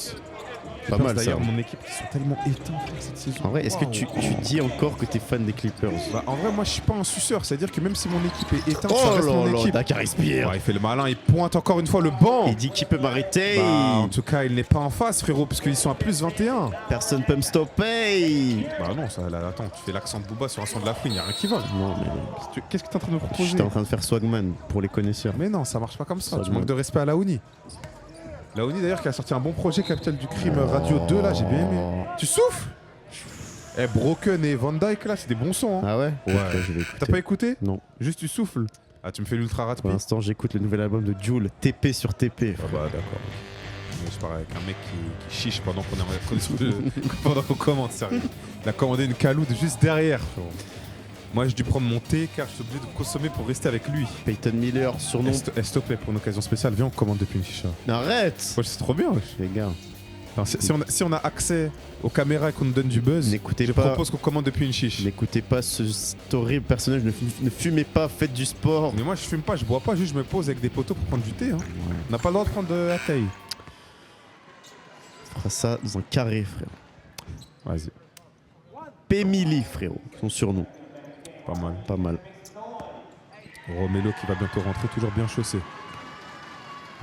Pas mal, ça. D'ailleurs, mon équipe, ils sont tellement éteints frère, cette saison. En vrai, est-ce que Waouh. tu dis encore que t'es fan des Clippers? Bah, en vrai, moi, je suis pas un suceur. C'est-à-dire que même si mon équipe est éteinte, ça Oh reste mon là là, équipe. Dakar Respire. Ouais, il fait le malin, il pointe encore une fois le banc. Il dit qu'il peut m'arrêter. Bah, en tout cas, il n'est pas en face, frérot, parce qu'ils sont à plus 21. Personne peut me stopper. Bah non, ça, là, attends, tu fais l'accent de Booba sur un son de la fouine, y'a rien qui va. Non, mais Qu'est-ce que t'es en train de me proposer? j'étais en train de faire Swagman pour les connaisseurs. Mais non, ça marche pas comme ça. Ça Tu demande. manques de respect à Laouni. Laouni d'ailleurs qui a sorti un bon projet Capital du Crime Radio 2 là, j'ai bien aimé. Tu souffles? Eh, Broken et Van Dyke là, c'est des bons sons. Hein. Ah ouais? Ouais. Ok, je vais écouter. T'as pas écouté? Non. Juste tu souffles. Ah, tu me fais l'ultra Pour rapide. l'instant, j'écoute le nouvel album de Jul, TP sur TP. Ah bah d'accord. Mais je parle avec un mec qui chiche pendant qu'on est sur le... pendant qu'on commente, sérieux. Il a commandé une caloute juste derrière. Frérot. Moi j'ai dû prendre mon thé car je suis obligé de consommer pour rester avec lui. Peyton Miller, surnom. S'il te plaît, pour une occasion spéciale, viens on commande depuis une chicha. Arrête! Ouais, c'est trop bien. Wesh. Les gars, Alors, si on a accès aux caméras et qu'on nous donne du buzz, n'écoutez je pas. propose qu'on commande depuis une chiche. N'écoutez pas cet horrible personnage, ne fumez pas, faites du sport. Mais moi je fume pas, je bois pas, juste je me pose avec des poteaux pour prendre du thé. Hein. On n'a pas le droit de prendre de la taille. On fera ça dans un carré, frère. Vas-y, Pémili, frérot, son surnom. pas mal. Pas mal. Romelo qui va bientôt rentrer, toujours bien chaussé.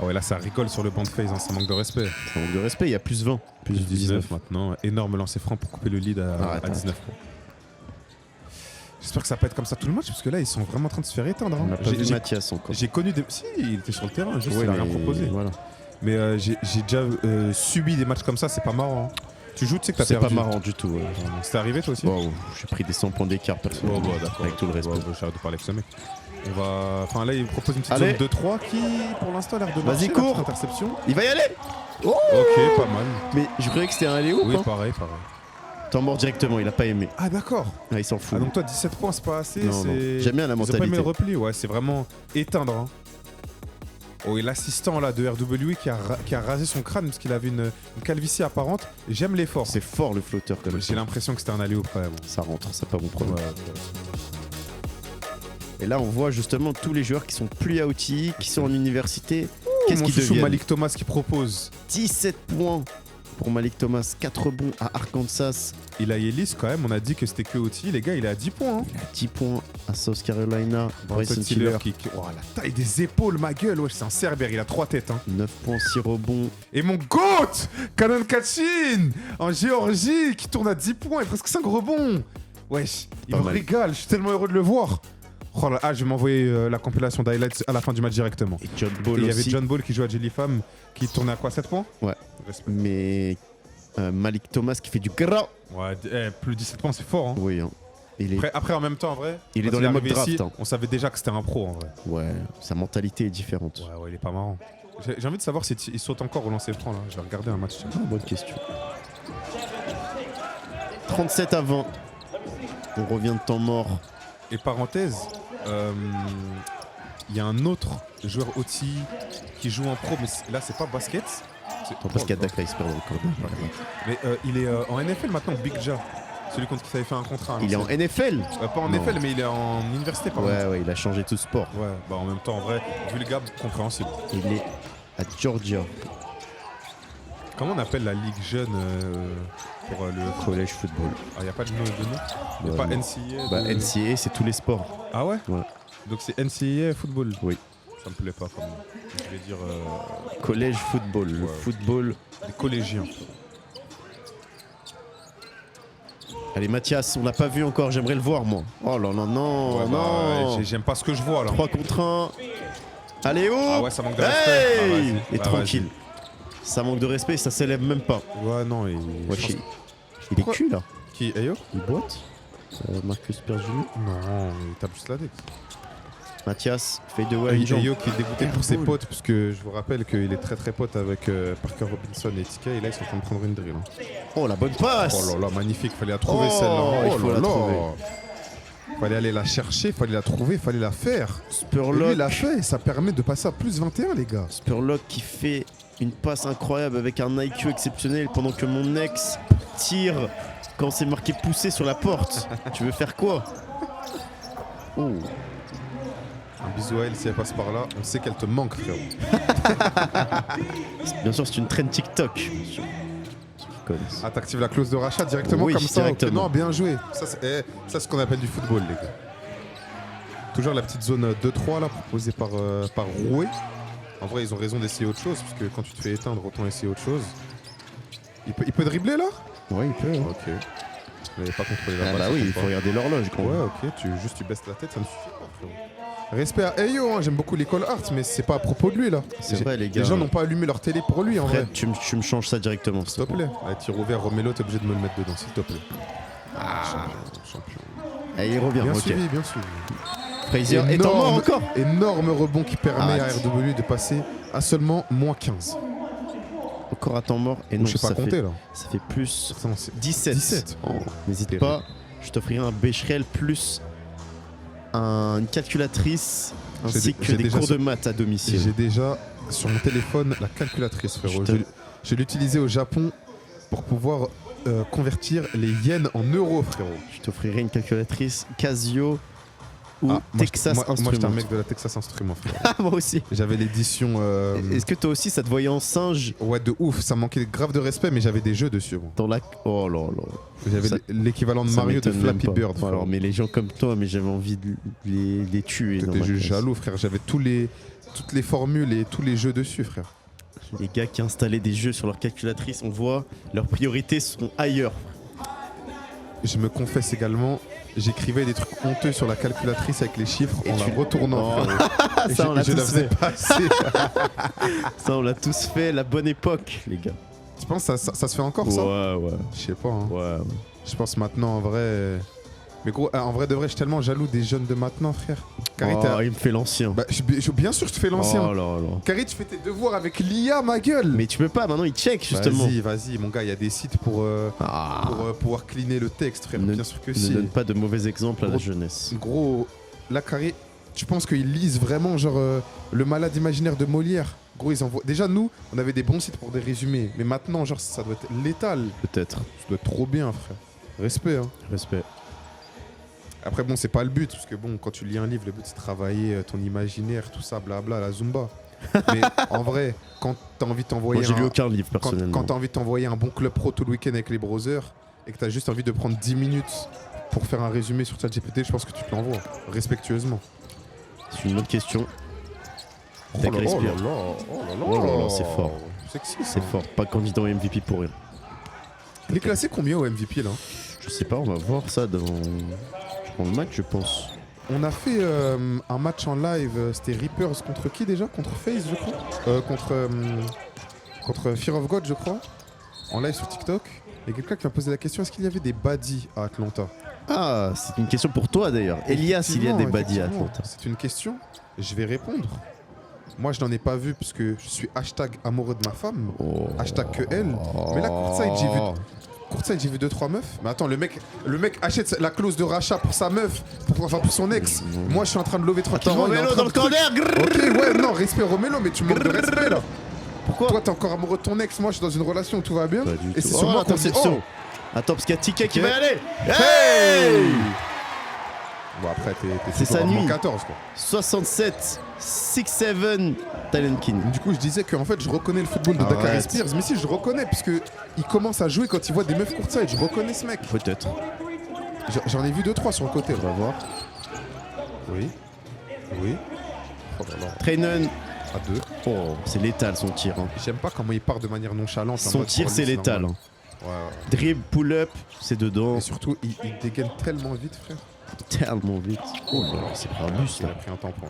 Ah ouais, là ça rigole sur le banc de FaZe, hein, ça manque de respect. Ça manque de respect, il y a plus 20. Plus 19. maintenant, énorme lancer franc pour couper le lead à 19 points. J'espère que ça va pas être comme ça tout le match parce que là ils sont vraiment en train de se faire éteindre. On Hein. n'a pas vu Mathias encore. J'ai connu des. Si, il était sur le terrain, juste Ouais, il a rien mais proposé. Voilà. Mais j'ai déjà subi des matchs comme ça, c'est pas marrant. Hein. Tu joues, tu sais que t'as C'est perdu. pas marrant du tout. Ouais. C'est arrivé toi aussi? Wow, j'ai pris des 100 points d'écart personnellement. Ouais, d'accord. Avec tout le respect. J'arrête de parler avec ce mec. On va. Enfin là, il propose une petite Allez. zone 2-3 qui, pour l'instant, a l'air de Vas-y, marcher. la cours. petite interception. Il va y aller. Oh, Ok, pas mal. mais je croyais que c'était un aller ou Oui, pas? pareil. T'en mort directement, il a pas aimé. Ah d'accord. Ah, il s'en fout. Ah donc toi, 17 points, c'est pas assez. Non, non. J'aime bien la Ils ont pas aimé mentalité. le repli, ouais, c'est vraiment éteindre. Hein. Oh, et l'assistant là de RWE qui a rasé son crâne parce qu'il avait une calvitie apparente. J'aime l'effort. C'est fort le flotteur quand même. J'ai l'impression que c'était un alley au problème. Ça rentre, c'est pas mon problème. Et là, on voit justement tous les joueurs qui sont plus outy, qui sont en université. Qu'est-ce Mon qu'ils chouchou deviennent? Malik Thomas qui propose. 17 points pour Malik Thomas, 4 bons à Arkansas, Il a Ellis quand même, on a dit que c'était que OT. Les gars, il est à 10 points. Hein. 10 points à South Carolina, Bryson Tiller, Oh, la taille des épaules, ma gueule. Ouais, c'est un cerbère, il a 3 têtes. Hein. 9 points, 6 rebonds. Et mon GOAT, Canon Kachin, en Géorgie, qui tourne à 10 points et presque 5 rebonds. Wesh, il Pas me mal. régale, je suis tellement heureux de le voir. Oh là, je vais m'envoyer la compilation d'highlights à la fin du match directement. Et John Et Ball il y avait aussi. John Ball qui joue à Jelly Fam qui tournait à quoi, 7 points? Ouais. Respect. Mais Malik Thomas qui fait du gras. Ouais, plus 17 points, c'est fort. Hein. Oui, hein. Après, en même temps, en vrai, Il est quand dans les mock arrivé draft, ici, hein. on savait déjà que c'était un pro en vrai. Ouais, sa mentalité est différente. Ouais, il est pas marrant. J'ai envie de savoir s'il saute encore au lancer franc là. Je vais regarder un match. Ah, bonne question. 37 à 20. On revient de temps mort. Et parenthèse, il y a un autre joueur OTI qui joue en pro, mais là c'est pas basket. Attends, parce qu'il y a Dakar, il se perd dans le corner. Mais il est en NFL maintenant, Big Ja. Celui contre qui ça avait fait un contrat. Il est en NFL. Pas en Non. NFL, mais il est en université par contre. Ouais, il a changé tout sport. Ouais, bah en même temps, en vrai, vu le gars, compréhensible. Il est à Georgia. Comment on appelle la ligue jeune pour le. Collège football. Ah, il n'y a pas de nom? Il n'y a pas non. NCAA Bah, NCAA, c'est tous les sports. Ah ouais? Ouais. Donc c'est NCAA football? Oui. Ça me plaît pas comme. Je vais dire. Collège football. Le Ouais. football. Des collégiens. Allez, Mathias, on l'a pas vu encore. J'aimerais le voir, moi. Oh là là, non, Ouais, non. j'aime pas ce que je vois là. 3 contre 1. Allez, oh. Ah ouais, ça manque de respect. Hey Ah, vas-y. Et Bah, tranquille. Ça manque de respect, ça s'élève même pas. Ouais, non, Ouais, je pense- il est cul là. Qui? Ayo? Il boite. Marcus Perjuni. Non, il tape juste la tête. Mathias, fade away. une jambe. Ayo qui est dégoûté pour ses Cool. potes, parce que je vous rappelle qu'il est très très pote avec Parker Robinson et TK, et là ils sont en train de prendre une drill. Hein. Oh, la bonne passe. Oh là là, magnifique, fallait la trouver Oh, celle-là. il faut là la là. trouver. Fallait aller la chercher, fallait la trouver, fallait la faire. Et lui, Spurlock. il l'a fait, ça permet de passer à plus 21, les gars. Spurlock qui fait une passe incroyable avec un IQ exceptionnel pendant que mon ex tire quand c'est marqué poussé sur la porte. Tu veux faire quoi? Oh. Un bisou à elle si elle passe par là, on sait qu'elle te manque, frérot. Bien sûr, c'est une trend TikTok. Bien sûr. Ceux qui connaissent. Ah, t'actives la clause de rachat directement Oui, comme ça. ok. directement. Non, bien joué. Ça, c'est ce qu'on appelle du football, les gars. Toujours la petite zone 2-3 là, proposée par Rouet. En vrai, ils ont raison d'essayer autre chose, parce que quand tu te fais éteindre, autant essayer autre chose. Il peut dribbler là? Ouais, il peut. Hein. Ok. Il n'avait pas contrôlé la Ah balle. bah ça oui, compte il pas. faut regarder l'horloge quand même. Ouais, ok, tu baisses la tête, ça ne suffit pas, frérot. Respect à Ayo, hein, j'aime beaucoup l'école art, mais c'est pas à propos de lui là. C'est vrai, les gars. Les gens n'ont pas allumé leur télé pour lui en vrai. Fred, tu me changes ça directement. S'il te plaît. Allez, tir ouvert, Romelo, t'es obligé de me le mettre dedans, s'il te plaît. Ah. Champion. Allez, il revient. Bien Ok. suivi, bien suivi. Frazier est en mort encore. Énorme rebond qui permet à Arrête. RW de passer à seulement moins 15. Encore à temps mort. Et non, Je sais pas ça compter fait, là. ça fait plus Non, c'est 17. 17. Oh, n'hésite Terrible. pas. Je t'offrirai un Becherel plus une calculatrice J'ai ainsi dé- que j'ai des déjà cours ce- de maths à domicile. J'ai déjà sur mon téléphone la calculatrice, frérot. Je te- Je l'ai utilisée au Japon pour pouvoir convertir les yens en euros, frérot. Je t'offrirai une calculatrice Casio ou Ah, Texas moi, j'étais un Instruments. mec de la Texas Instruments, frérot. Ah, moi aussi. J'avais l'édition. Est-ce que toi aussi ça te voyait en singe Ouais, de ouf. Ça manquait grave de respect, mais j'avais des jeux dessus. Bon. dans la... Oh là là. J'avais Ça- l'équivalent de Ça Mario de m'étonne même Flappy pas. Bird. frérot. Alors, mais les gens comme toi, mais j'avais envie de les tuer. dans T'étais ma juste classe. jaloux, frère. J'avais toutes les formules et tous les jeux dessus, frère. Les gars qui installaient des jeux sur leur calculatrice, on voit, leurs priorités sont ailleurs. Je me confesse également, j'écrivais des trucs honteux sur la calculatrice avec les chiffres Et en tu- la retournant. Oh. frérot. Et Ça, on l'a je la tous faisais fait. passer. Ça, on l'a tous fait, la bonne époque, les gars. Tu penses que ça se fait encore, ça? Ouais. Je sais pas. Hein. Ouais. Je pense maintenant, en vrai. Mais gros, en vrai de vrai, je suis tellement jaloux des jeunes de maintenant, frère. Carré, Oh, il me fait l'ancien. bah, bien sûr, je te fais l'ancien. Oh là là. Carré, tu fais tes devoirs avec l'IA, ma gueule. Mais tu peux pas, maintenant il check justement. Vas-y, mon gars, il y a des sites pour Ah, pouvoir cleaner le texte, frère. Ne- Bien sûr que ne si. donne pas de mauvais exemples à la Gros- jeunesse. Gros, là, Carré, tu penses qu'ils lisent vraiment, genre, le malade imaginaire de Molière? Gros, ils envoient. Déjà, nous, on avait des bons sites pour des résumés. Mais maintenant, genre, ça doit être létal. Peut-être. Ça doit être trop bien, frère. Respect, hein. Respect. Après, bon, c'est pas le but, parce que bon, quand tu lis un livre, le but c'est de travailler ton imaginaire, tout ça, blabla, la Zumba. Mais en vrai, quand t'as envie de t'envoyer Moi j'ai lu un, aucun livre personnellement. quand t'as envie de t'envoyer un bon club pro tout le week-end avec les browsers et que t'as juste envie de prendre 10 minutes pour faire un résumé sur ChatGPT, je pense que tu te l'envoies respectueusement. C'est une autre question. Oh Tac, là là, respire. oh là là, c'est fort. Sexy, ça. C'est fort. Pas candidat au MVP pour rien. Il est classé combien au MVP là? Je sais pas, on va voir ça dans le match, je pense. On a fait un match en live, c'était Reapers contre qui déjà? Contre FaZe, je crois. Contre Fear of God, je crois. En live sur TikTok. Il y a quelqu'un qui m'a posé la question, est-ce qu'il y avait des baddies à Atlanta? Ah, c'est une question pour toi d'ailleurs. Elias, il y a des baddies à Atlanta. C'est une question, je vais répondre. Moi, je n'en ai pas vu parce que je suis hashtag amoureux de ma femme. Hashtag que elle. Mais là, Courtside, j'ai vu 2-3 meufs. Mais attends, le mec achète la clause de rachat pour sa meuf, pour son ex. Moi, je suis en train de lever tranquillement. Attends, Romelo dans le corner. Ok, ouais, non, respect Romelo, mais tu me manques de respect là. Pourquoi? Toi, t'es encore amoureux de ton ex, moi, je suis dans une relation où tout va bien. Et c'est sur moi qu'on dit interception. Attends, parce qu'il y a Ticket qui va y aller. Hey! Bon, après, C'est sa nuit. 14, quoi. 67, 6-7, Talent King. Du coup, je disais qu'en fait, je reconnais le football de Dakar Spears. Mais si, je reconnais, puisque il commence à jouer quand il voit des meufs courtside. Je reconnais ce mec. Peut-être. J'en ai vu 2-3 sur le côté. On va voir. Oui. Oh là là. Trainen. À 2. Oh, c'est létal son tir. Hein. J'aime pas comment il part de manière nonchalante. Son tir, c'est létal. Hein. Ouais. Dribble, pull-up, c'est dedans. Et surtout, il dégaine tellement vite, frère. Tellement vite. Oh là là, c'est pas un bus Il là. a pris un tampon.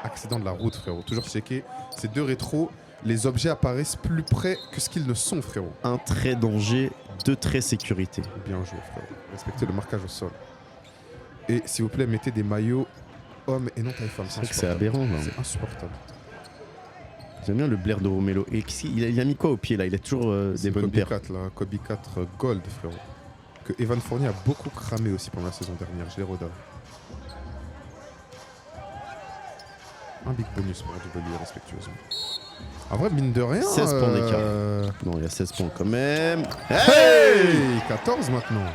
Accident de la route, frérot. Toujours checké. Ces deux rétros, les objets apparaissent plus près que ce qu'ils ne sont, frérot. Un trait danger, deux traits sécurité. Bien joué, frérot. Respectez le marquage au sol. Et s'il vous plaît, mettez des maillots hommes et non taille femme. C'est vrai que c'est aberrant là. C'est insupportable. J'aime bien le blaire de Romelo. Et il a mis quoi au pied là? Il a toujours des bonnes paires. Kobe 4 là, Kobe 4 Gold, frérot. Que Evan Fournier a beaucoup cramé aussi pendant la saison dernière, je l'ai rodé. Un big bonus pour AW respectueusement. En vrai, mine de rien. 16 points d'écart. Non, il y a 16 points quand même. Hey 14 maintenant.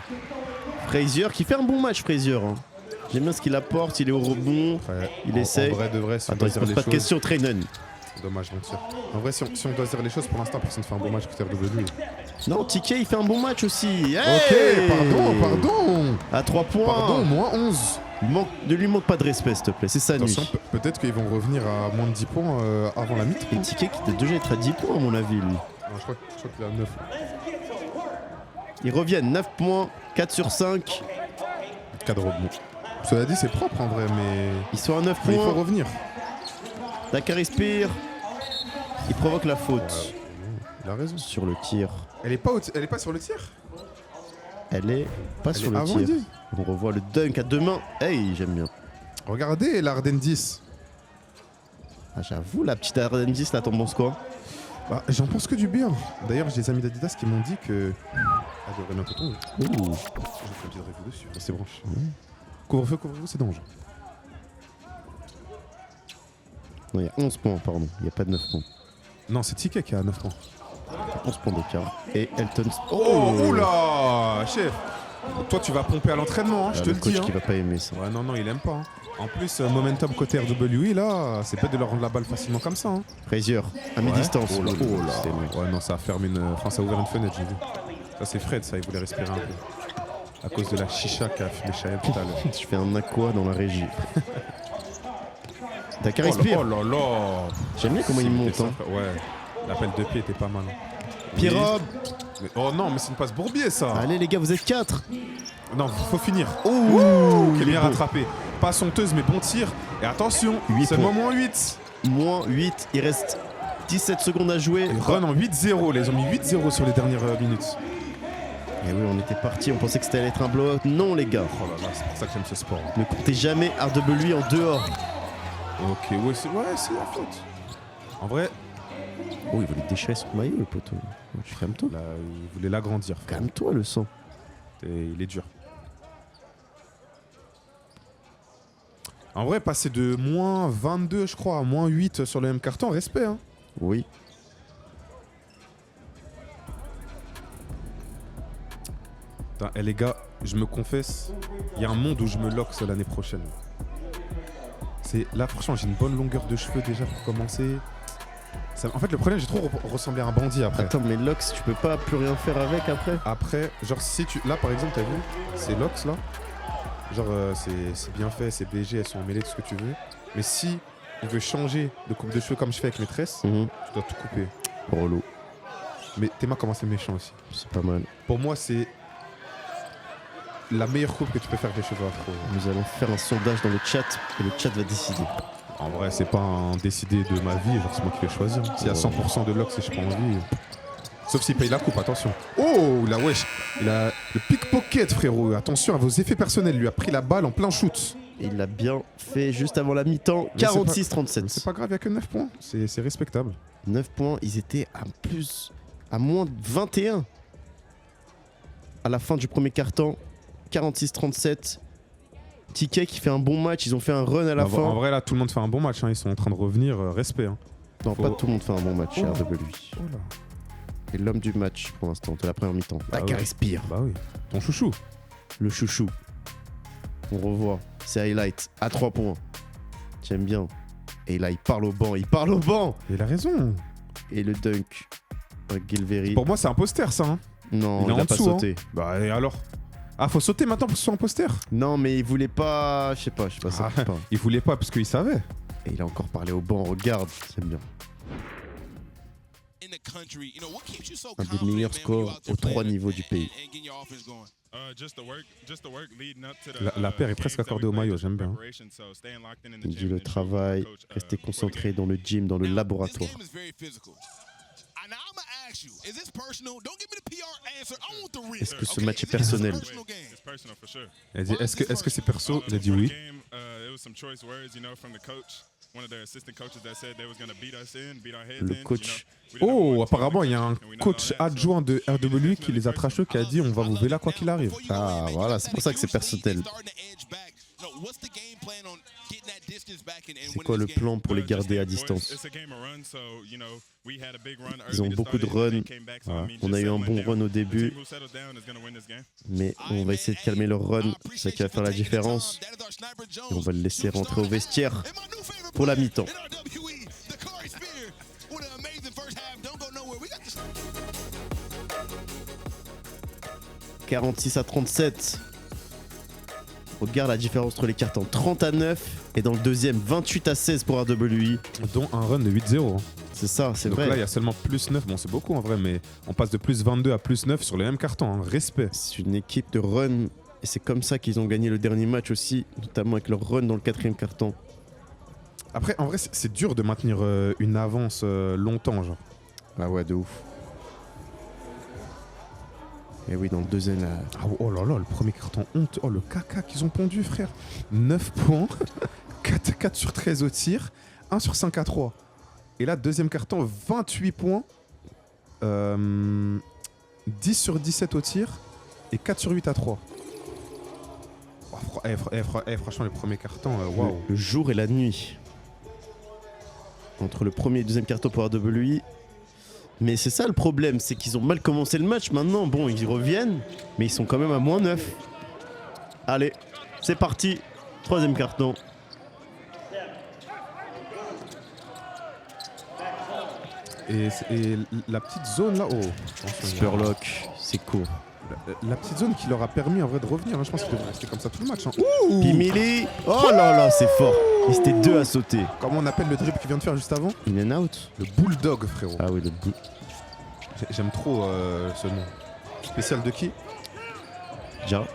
Frazier qui fait un bon match, Frazier. Hein. J'aime bien ce qu'il apporte, il est au rebond, il essaye. En vrai de vrai, si on Attends, doit il se dire pose les pas de choses. question, Trainen. Dommage, bien sûr. En vrai, si on doit se dire les choses, pour l'instant, personne ne fait un bon match côté RW. Non, Ticket, il fait un bon match aussi. Hey Ok, pardon. À 3 points. Pardon, moins 11. Ne lui manque pas de respect, s'il te plaît, c'est sa Attention, nuit. peut-être qu'ils vont revenir à moins de 10 points avant la mi-temps. Et Ticket qui doit déjà être à 10 points, à mon avis, lui. Non, je crois qu'il est à 9. Ils reviennent, 9 points, 4 sur 5. Cadre bon. Cela dit, c'est propre en vrai, mais Ils sont à 9 il faut points. revenir. Dakar respire. Il provoque la faute Il a raison. sur le tir. Elle est pas sur le tir. Elle est pas sur le avant tir. dit. On revoit le dunk à deux mains. Hey, j'aime bien. Regardez l'Arden 10. Ah, j'avoue, la petite Arden 10, là, t'en penses quoi? Bah, j'en pense que du bien. D'ailleurs, j'ai des amis d'Adidas qui m'ont dit que. Ah, devrait bientôt tomber. Ouh. J'ai fait une petite revue dessus. C'est branché. Couvre-feu, c'est dangereux. Non, il y a 11 points, pardon. Il n'y a pas de 9 points. Non, c'est Ticket qui a 9 points. 11 points d'écart. Et Elton. Oh, oula, chef. Toi, tu vas pomper à l'entraînement, hein, je te le le coach dis. qui Hein. va pas aimer ça. Ouais, non, il aime pas. Hein. En plus, momentum côté RWI, là, c'est pas de leur rendre la balle facilement comme ça. Hein. Frazier, à mi-distance. Oh là, C'est bon. Ouais, non, ça a fermé ça a ouvert une fenêtre, j'ai vu. Ça, c'est Fred, ça, il voulait respirer un peu. À cause de la chicha qu'a fumé Chael tout à l'heure. Je fais un aqua dans la régie. Dakar Oh respire. là là. J'aime bien comment il monte. Hein. Ouais, l'appel de pied était pas mal. Pierrob. Mais- oh non, mais c'est une passe Bourbier, ça. Allez, les gars, vous êtes 4. Non, faut finir. Ouh, Qui est il est bien beau. rattrapé. Pas honteuse, mais bon tir. Et attention, 8 seulement points. moins 8. Moins 8. Il reste 17 secondes à jouer. Et run en 8-0. Ils ont mis 8-0 sur les dernières minutes. Et oui, on était parti. On pensait que c'était allait être un blow. Non, les gars. Oh là là, c'est pour ça que j'aime ce sport. Ne comptez jamais RW en dehors. Ok, ouais, c'est la faute. En vrai, Oh, il voulait déchirer son maillot, le poteau. Calme-toi. là, il voulait l'agrandir. frère. Calme-toi, le sang. Et il est dur. En vrai, passer de moins 22, je crois, à moins 8 sur le même carton, respect. Hein. Oui. Putain, les gars, je me confesse, il y a un monde où je me lock l'année prochaine. Là, franchement, j'ai une bonne longueur de cheveux déjà pour commencer. En fait, le problème, j'ai trop ressemblé à un bandit après. Attends, mais Lox, tu peux pas plus rien faire avec après? Après, genre, si tu. Là, par exemple, t'as vu, c'est Lox là. Genre, c'est bien fait, c'est BG, elles sont emmêlées, tout ce que tu veux. Mais si tu veux changer de coupe de cheveux comme je fais avec mes tresses, tu dois tout couper. Relou. Mais Théma commence à être méchant aussi. C'est pas mal. Pour moi, c'est. la meilleure coupe que tu peux faire avec les cheveux afro. Nous allons faire un sondage dans le chat et le chat va décider. En vrai, c'est pas un décidé de ma vie, genre c'est moi qui vais choisir. S'il y a 100% de lock, si j'ai pas envie. Sauf s'il paye la coupe, attention. Oh, la wesh. Il a le pickpocket, frérot. Attention à vos effets personnels. Il lui a pris la balle en plein shoot. Et il l'a bien fait juste avant la mi-temps. Mais c'est 46-37. C'est pas grave, il y a que 9 points. C'est respectable. 9 points, ils étaient à moins de 21 à la fin du premier quart-temps. 46-37. Ticket qui fait un bon match, ils ont fait un run à la fin. En vrai, là, tout le monde fait un bon match. Hein. Ils sont en train de revenir. Respect. Hein. Non, pas tout le monde fait un bon match chez RW. Oh là. Et l'homme du match pour l'instant, de la première mi-temps. Dakar respire. Bah oui. Ton chouchou. Le chouchou. On revoit. C'est highlight à 3 points. J'aime bien. Et là, il parle au banc. Et il a raison. Et le dunk. Gilveri. Pour moi, c'est un poster, ça. Hein. Non, il a pas sauté. Hein. Bah et alors. Ah, faut sauter maintenant pour que ce soit un poster. Non, mais il voulait pas. Je sais pas, ça marche pas. Il voulait pas parce qu'il savait. Et il a encore parlé au banc. Regarde, j'aime bien. Un des meilleurs scores aux 3 niveaux du pays. La paire est presque accordée au maillot, j'aime bien. Il dit le travail, rester concentré dans le gym, dans le laboratoire. Est-ce que ce match est personnel? Elle dit est-ce que c'est perso? Il a dit oui. Le coach. Oh, apparemment, il y a un coach adjoint de RW qui les a trasheux qui a dit on va vous là quoi qu'il arrive. Ah, voilà, c'est pour ça que c'est personnel. C'est quoi le plan pour les garder à distance? Ils ont beaucoup de runs. Voilà. On a eu un bon run au début. Mais on va essayer de calmer leur run. C'est ça qui va faire la différence. Et on va le laisser rentrer au vestiaire pour la mi-temps. « 46-37. Regarde la différence entre les cartons. 30-9 et dans le deuxième 28-16 pour RWI. Dont un run de 8-0. Hein. C'est ça, c'est donc vrai. Donc là, il y a seulement plus 9. Bon, c'est beaucoup en vrai, mais on passe de plus 22 à plus 9 sur les mêmes cartons. Hein. Respect. C'est une équipe de run. Et c'est comme ça qu'ils ont gagné le dernier match aussi, notamment avec leur run dans le 4e carton. Après, en vrai, c'est dur de maintenir une avance longtemps, genre. Ah ouais, de ouf. Et oui, dans le deuxième... Ah, oh là là, le premier carton honte. Oh, le caca qu'ils ont pondu, frère. 9 points, 4 sur 13 au tir, 1 sur 5 à 3. Et là, deuxième carton, 28 points, 10 sur 17 au tir et 4 sur 8 à 3. Oh, franchement, le premier carton, waouh. Le jour et la nuit. Entre le premier et le deuxième carton pour RWI. Mais c'est ça le problème, c'est qu'ils ont mal commencé le match. Maintenant, bon, ils y reviennent, mais ils sont quand même à moins 9. Allez, c'est parti. 3e carton. Et la petite zone là, oh. Spurlock, c'est court. La petite zone qui leur a permis en vrai de revenir. Hein. Je pense qu'ils devraient rester comme ça tout le match. Hein. Pimili. Oh là là, c'est fort. Ils étaient 2 à sauter. Comment on appelle le dribble qu'il vient de faire juste avant? In and out. Le bulldog, frérot. Ah oui, le bull. J'aime trop ce nom. Spécial de qui? Ja.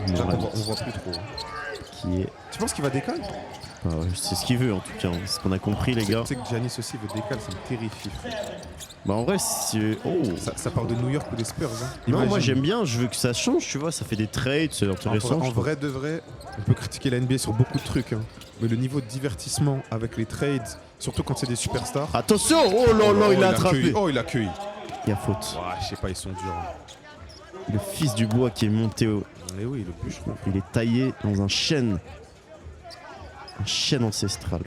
On voit plus trop. Qui est... Tu penses qu'il va décaler? Ah ouais, c'est ce qu'il veut en tout cas. C'est ce qu'on a compris, les gars. Tu sais que Giannis aussi veut décaler, ça me terrifie. Bah en vrai, c'est... Oh. Ça part de New York ou des Spurs. Hein. Non, moi j'aime bien, je veux que ça change, tu vois. Ça fait des trades, c'est intéressant. En vrai de vrai, on peut critiquer la NBA sur beaucoup de trucs. Hein. Mais le niveau de divertissement avec les trades, surtout quand c'est des superstars... Attention! Oh là là, il a attrapé. Oh, il a accueilli. Il y a faute. Ouais, je sais pas, ils sont durs. Hein. Le fils du bois qui est monté au... Mais oui, le bûcheron. Il est taillé dans un chêne. Un chêne ancestral.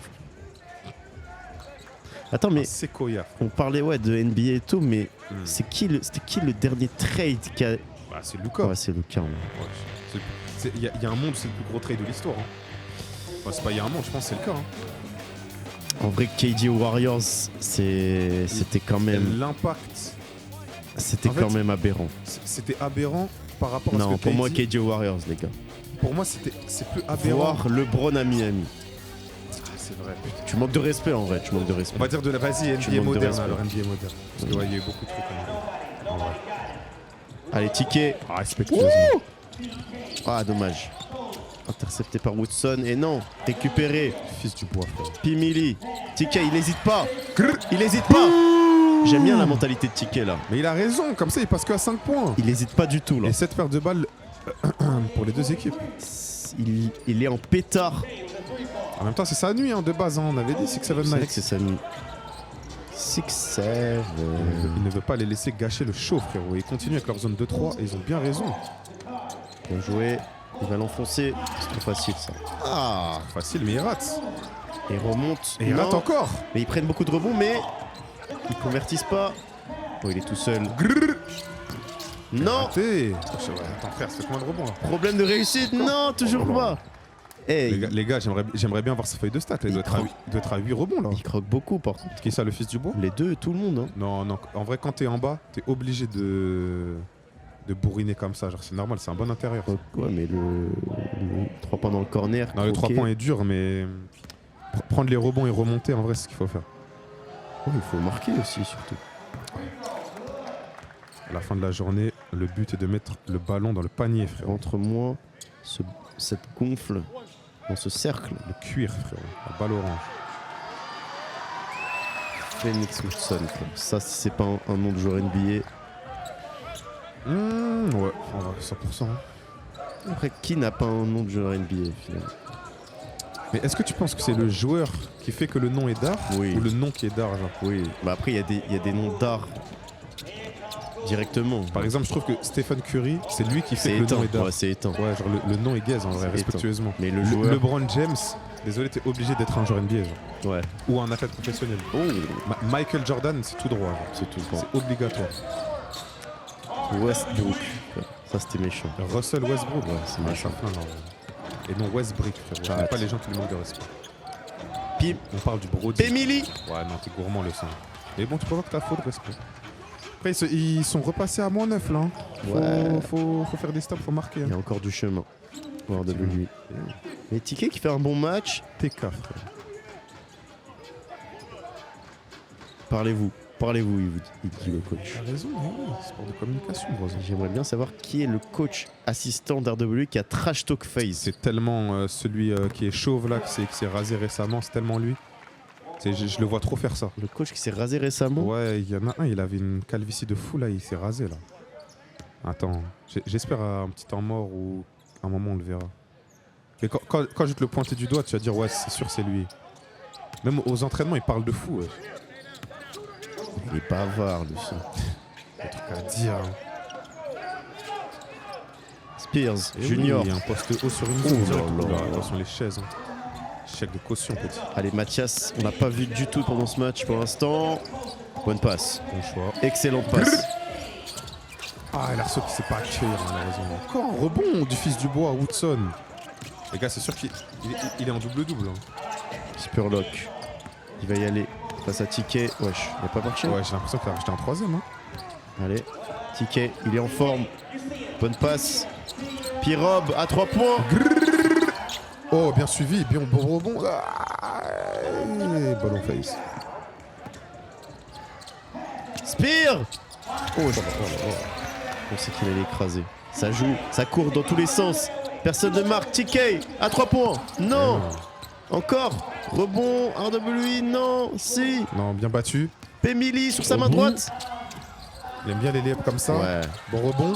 Attends, mais Sequoia. On parlait de NBA et tout, mais c'était qui le dernier trade qui a... Bah, c'est Luka. Ouais, c'est Luka. Il y a un monde, c'est le plus gros trade de l'histoire. Hein. Enfin, c'est pas il y a un monde, je pense que c'est le cas. Hein. En vrai, KD aux Warriors, c'était quand même... L'impact. C'était quand même aberrant. C'était aberrant par rapport à ce que Non, pour moi, KD aux Warriors, les gars. Pour moi, c'est plus aberrant. Voir LeBron à Miami. C'est vrai, putain. Tu manques de respect en vrai, tu manques de respect. On va dire de la vas-y NBA moderne alors NBA moderne. Parce qu'il y a eu beaucoup de trucs en vrai. Allez, ticket. Respectueusement. Ah, dommage. Intercepté par Woodson. Et non, récupéré. Fils du bois, frère. Pimili. TK, il n'hésite pas. Il n'hésite pas. J'aime bien la mentalité de TK là. Mais il a raison, comme ça il passe que à 5 points. Il n'hésite pas du tout là. Et 7 paires de balles pour les deux équipes. Il est en pétard. En même temps, c'est sa nuit hein, de base, hein. On avait dit 6-7 C'est vrai que nights. c'est sa nuit. 6-7. Il ne veut pas les laisser gâcher le show, frérot. Ils continuent avec leur zone 2-3 et ils ont bien raison. Bien joué. Il va l'enfoncer. C'est trop facile ça. Ah, facile, mais il rate. Et il remonte. Et il Non. rate encore. Mais ils prennent beaucoup de rebonds, mais ils convertissent pas. Oh, il est tout seul. Non. Raté. Attends, frère, c'est combien de rebonds là? Problème de réussite. Non, toujours pas. Hey, Les gars, j'aimerais bien voir sa feuille de stats. Là. Il doit être à 8 rebonds là. il croque beaucoup par contre. Qui est ça, le fils du bois? Les deux, tout le monde. Hein. Non, non. En vrai, quand t'es en bas, t'es obligé de bourriner comme ça. Genre, c'est normal, c'est un bon intérieur. Ouais, mais le 3 points dans le corner. Non, le 3 croqué. points est dur, mais prendre les rebonds et remonter, en vrai, c'est ce qu'il faut faire. Ouais, il faut marquer aussi, surtout. À la fin de la journée, le but est de mettre le ballon dans le panier, frérot. Entre-moi cette gonfle dans ce cercle. Le cuir, frérot. La balle orange. Phoenix Woodson. Frère. Ça, si c'est pas un nom de joueur NBA. Ouais, en vrai, 100%. hein. Après, qui n'a pas un nom de joueur NBA finalement? Mais est-ce que tu penses que c'est le joueur qui fait que le nom est d'art Oui. ou le nom qui est d'art, genre? Oui. Bah après, il y a des noms d'art directement. Par exemple, je trouve que Stephen Curry, c'est lui qui fait c'est que le nom éteint. est d'art. Ouais, c'est éteint. Ouais, genre le nom est gaze en vrai, C'est respectueusement. Mais le joueur. LeBron James, désolé, t'es obligé d'être un joueur NBA, genre. Ouais. Ou un athlète professionnel. Oh, Michael Jordan, c'est tout droit, genre. c'est tout bon. C'est obligatoire. Westbrook. Ça, c'était méchant. Russell Westbrook, Ouais, c'est ouais, méchant. ça flingue, en vrai. Et non Westbrook, frérot. Ah, J'aime pas les gens qui lui manquent de respect. Pim. On parle du Brody. Emily. Ouais, non, t'es gourmand le sang. Mais bon, tu peux voir que t'as faux de respect. Après, ils sont repassés à -9 là. Ouais. Faut faire des stops, faut marquer. Il y Hein. a encore du chemin. Voir de lui. Mais Ticket qui fait un bon match. TK, frère. Parlez-vous, il dit le coach. T'as raison, oui. Sport de communication, Rosa. J'aimerais bien savoir qui est le coach assistant d'RW qui a trash talk phase. C'est tellement celui qui est chauve là, qui s'est rasé récemment, c'est tellement lui. Je le vois trop faire ça. Le coach qui s'est rasé récemment. Ouais, il y en a un, il avait une calvitie de fou là, il s'est rasé là. Attends, j'espère à un petit temps mort ou à un moment on le verra. Et quand je vais te le pointer du doigt, tu vas dire ouais, c'est sûr, c'est lui. Même aux entraînements, il parle de fou. Ouais. Il est bavard, lui, ça. Des trucs à dire. Hein. Spears, Et Junior. oui, il y a un poste haut sur une Oh zone. là direct. là. Oula, attention les chaises. Hein. Chèque de caution, petit. Allez, Mathias, on n'a pas vu du tout pendant ce match pour l'instant. Bonne passe. Bon choix. Excellente passe. Ah, l'arceau qui sait pas accueillir, malheureusement. Encore un rebond du fils du bois, Woodson. Les gars, c'est sûr qu'il est en double-double. Hein. Spurlock. Il va y aller face à Ticket. Wesh, il n'a pas marché. Ouais, j'ai l'impression qu'il a rajouté un troisième. Hein. Allez, Ticket, il est en forme. Bonne passe. Pirob à 3 points. Oh, bien suivi, bien bon rebond. Ah, et ballon face. Spear. Oh, on sait qu'il allait écraser. Ça joue, ça court dans tous les sens. Personne ne marque. TK à 3 points. Non. Encore. Rebond. RWI. Non. Si. Non, bien battu. Pemili sur sa main Rebond. droite. Il aime bien les layups comme ça. Ouais. Bon rebond.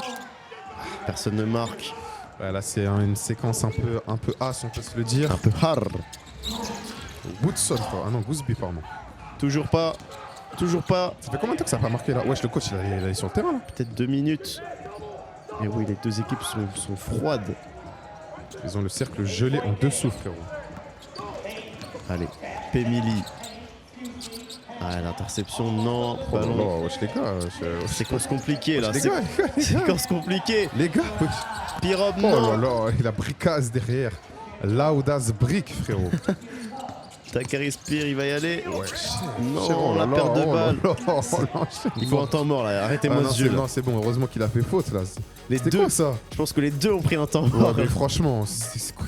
Personne ne marque. Ouais, là, c'est une séquence un peu as, on peut se le dire. Un peu hard. Woodson, quoi. Ah non, Gooseby, pardon. Toujours pas. Toujours pas. Ça fait combien de temps que ça n'a pas marqué là? Wesh, le coach, il est sur le terrain là. Peut-être 2 minutes. Et oui, les deux équipes sont froides. Ils ont le cercle gelé en dessous, frérot. Allez, Pemili. Ah, l'interception, non. Ballon. Oh, wesh, les gars. Séquence compliquée là. Les gars, Séquence compliquée. les gars, wesh. Pirob, Oh non. là là, il a bricasse derrière. L'audace brique, frérot. Takari Spear, il va y aller. Non, Oh la là perte de là, balle. oh là là, oh l'enchaînement. Il faut un temps mort là. Arrêtez-moi Ah non, ce jeu là. non, c'est bon, heureusement qu'il a fait faute là. Les C'était deux, quoi ça? je pense que les deux ont pris un temps Ouais, mort. mais franchement,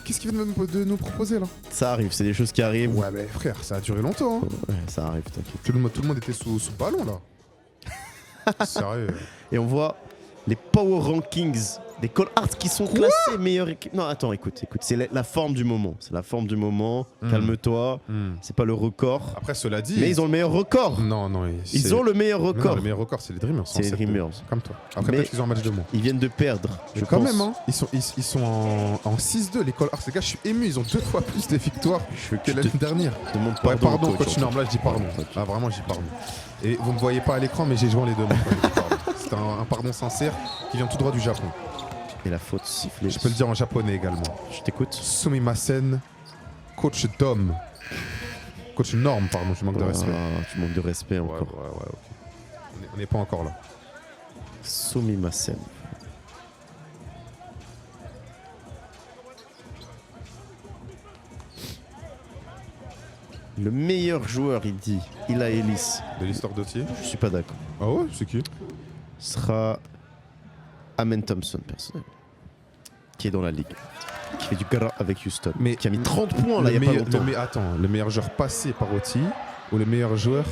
qu'est-ce qu'il vient de nous proposer là? Ça arrive, c'est des choses qui arrivent. Ouais, mais frère, ça a duré longtemps. Hein. Ouais, ça arrive, t'inquiète. Tout le monde était sous ballon là. Sérieux. Et on voit les Power Rankings des Call Arts qui sont classés meilleure équipe. Non, attends, écoute. C'est la forme du moment. C'est la forme du moment. Calme-toi. C'est pas le record. Après, cela dit. Mais ils ont le meilleur record. Non. Ils ont le meilleur record. Non, le meilleur record, c'est les Dreamers. C'est les Dreamers. Comme toi. Après, peut-être qu'ils ont un match de moins. Ils viennent de perdre. Mais quand même, hein. Ils sont en 6-2, les Call Arts. Les gars, je suis ému. Ils ont 2 fois plus de victoires que l'année dernière. Demande Ouais, pardon, coach. coach normal, là, je dis pardon. Ah, vraiment, je dis pardon. Et vous ne me voyez pas à l'écran, mais j'ai joint les deux mots. C'est un pardon sincère qui vient tout droit du Japon. Et la faute sifflée. Je peux le dire en japonais également. Je t'écoute. Sumimasen, coach Dom. Coach Norm, pardon, je manque de respect. Tu manques de respect Ouais, encore. ok. On n'est pas encore là. Sumimasen. Le meilleur joueur, il dit, Ila Ellis. De l'histoire d'Otier. Je suis pas d'accord. Ah ouais, c'est qui? Sera Amen Thompson, personnellement. Qui est dans la ligue. Qui fait du gras avec Houston. Mais qui a mis 30 points là, il y a pas longtemps. Attends, le meilleur joueur passé par Oti ou le meilleur joueur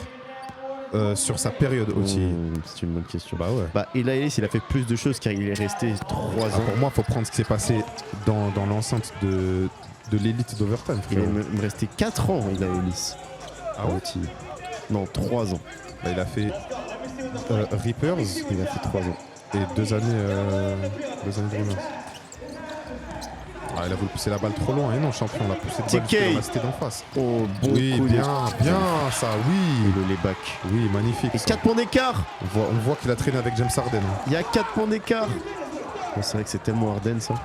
sur sa période Oti? C'est une bonne question. Bah ouais. Bah, Ila Ellis, il a fait plus de choses car il est resté 3 ans. Pour moi, il faut prendre ce qui s'est passé dans l'enceinte de l'élite d'Overtime. Il me restait 4 ans, Ila Ellis. Ah ouais? Oti. Non, 3 ans. Bah, il a fait Reapers. Il a fait 3 ans. Et 2 années Dreamers. Ah, il a voulu pousser la balle trop loin. Et non, champion, l'a poussé de balle qui est resté d'en face. Oh, bon oui, coup bien, ça, oui. Le layback. Oui, magnifique. Et ça. 4 points d'écart. On voit qu'il a traîné avec James Harden. Hein. Il y a 4 points d'écart. Bon, c'est vrai que c'est tellement Harden ça. Là,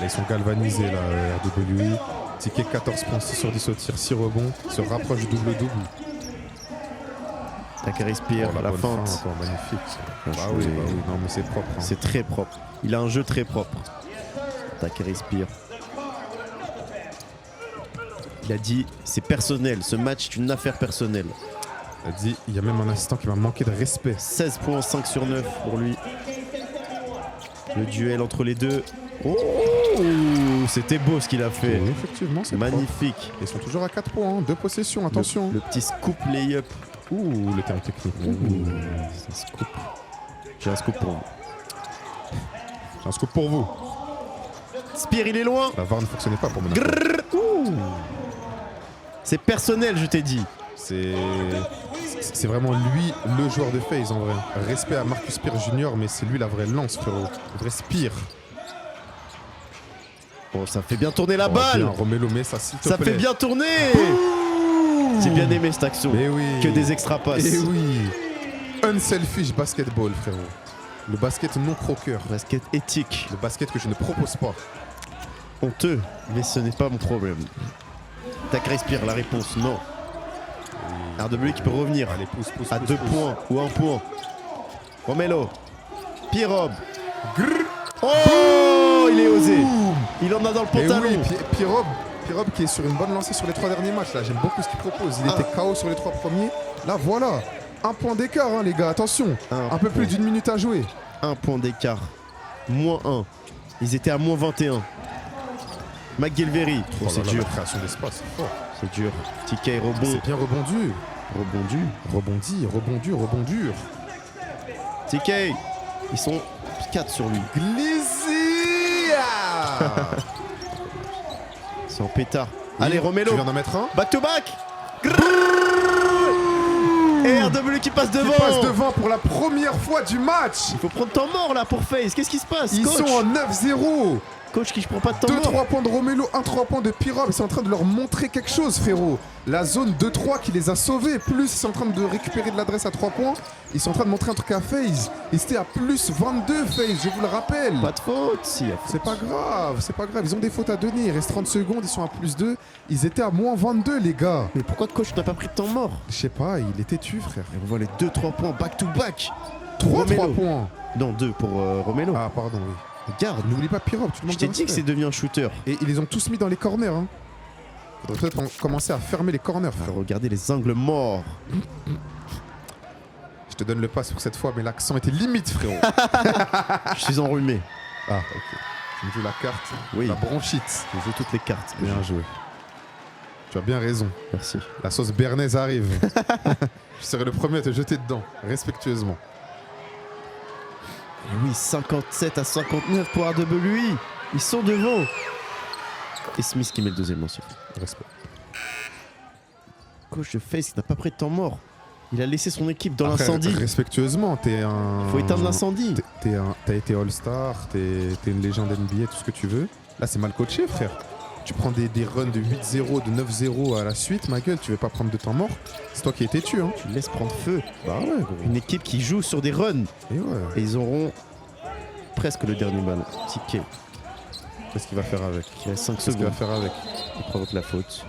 ils sont galvanisés, là, RWI. Ticket 14 points, 6 sur 10 au tir, 6 rebonds. Se rapproche du double-double. T'as qu'à respirer, la feinte. Encore, magnifique. Bah oui, non mais c'est propre. Hein. C'est très propre. Il a un jeu très propre. T'as qu'à respirer. Il a dit, c'est personnel. Ce match est une affaire personnelle. Il a dit, il y a même un assistant qui m'a manqué de respect. 16 points, 5 sur 9 pour lui. Le duel entre les deux. Oh, c'était beau ce qu'il a fait. Oui, effectivement, c'est magnifique. Propre. Ils sont toujours à 4 points, 2 possessions, attention. Le petit scoop lay-up. Ouh, le terme technique. C'est un scoop. J'ai un scoop pour vous. J'ai un scoop pour vous. Spear, il est loin. La VAR ne fonctionnait pas pour Monaco. C'est personnel, je t'ai dit. C'est vraiment lui le joueur de FaZe en vrai. Respect à Marcus Spear Junior, mais c'est lui la vraie lance, frérot. Le vrai Spear. Bon, ça fait bien tourner la balle. Bien, Romelo, mais ça s'il te ça plaît. fait bien tourner. J'ai bien aimé cette action. Mais oui. Que des extra passes. Et oui. Unselfish basketball, frérot. Le basket non croqueur. Basket éthique. Le basket que je ne propose pas. Honteux, mais ce n'est pas mon problème. T'as qu'à respirer, la réponse, non. RW qui peut revenir. Allez, pousse, à 2 points ou 1 point. Romelo. Pirob. Oh, il est osé. Il en a dans le pantalon. Et oui, Pirob qui est sur une bonne lancée sur les 3 derniers matchs. Là, j'aime beaucoup ce qu'il propose. Il était KO sur les 3 premiers. Là, voilà. 1 point d'écart, hein, les gars. Attention. Un peu plus d'1 minute à jouer. 1 point d'écart. Moins 1. Ils étaient à moins 21. McGilvery. Oh c'est dur. La création d'espace, c'est fort. C'est dur. TK rebond. C'est bien rebondi. Rebondir. TK. Ils sont 4 sur lui. Glizzy. C'est en pétard. Allez, Romelo. Tu viens d'en mettre un. Back to back. Et RW qui passe devant. Qui passe devant pour la première fois du match. Il faut prendre temps mort là pour FaZe. Qu'est-ce qui se passe? Ils sont en 9-0. Coach qui je prends pas de temps mort. 2-3 points de Romelo, 1-3 points de Pirob. Ils sont en train de leur montrer quelque chose, frérot. La zone 2-3 qui les a sauvés. Plus ils sont en train de récupérer de l'adresse à 3 points. Ils sont en train de montrer un truc à FaZe. Ils étaient à plus 22 FaZe, je vous le rappelle. Pas de faute, si. C'est pas grave. Ils ont des fautes à donner. Il reste 30 secondes, ils sont à plus 2. Ils étaient à moins 22, les gars. Mais pourquoi coach n'a pas pris de temps mort? Je sais pas, il était tu, frère. Et on voit les 2-3 points back to back. 3 points. Non, 2 pour Romelo. Ah, pardon, oui. Regarde, n'oublie pas Pirob, tu je t'ai dit que c'est devenu un shooter. Et ils les ont tous mis dans les corners. Hein. Faudrait peut-être commencer à fermer les corners, frère. Regardez les angles morts. Je te donne le pass pour cette fois, mais l'accent était limite, frérot. Je suis enrhumé. Ah, ok. Tu me joues la carte. Oui. La bronchite. Je joue toutes les cartes. Bien joué. Tu as bien raison. Merci. La sauce bernaise arrive. Je serai le premier à te jeter dedans, respectueusement. Et oui, 57 à 59 pour RWI. Ils sont devant. Et Smith qui met le deuxième lanceur. Respect. Coach de Face qui n'a pas pris de temps mort. Il a laissé son équipe dans Après, l'incendie. Respectueusement, t'es un. Faut éteindre l'incendie. T'as été All-Star, t'es une légende NBA, tout ce que tu veux. Là, c'est mal coaché, frère. Tu prends des runs de 8-0, de 9-0 à la suite, ma gueule, tu veux pas prendre de temps mort. C'est toi qui es têtu, hein. Tu laisses prendre feu. Bah ouais, gros. Une équipe qui joue sur des runs. Et ouais. Et ils auront presque le dernier ballon. Ticket. Qu'est-ce qu'il va faire avec? Il reste 5 Qu'est-ce qu'il va secondes. faire avec? Il provoque la faute.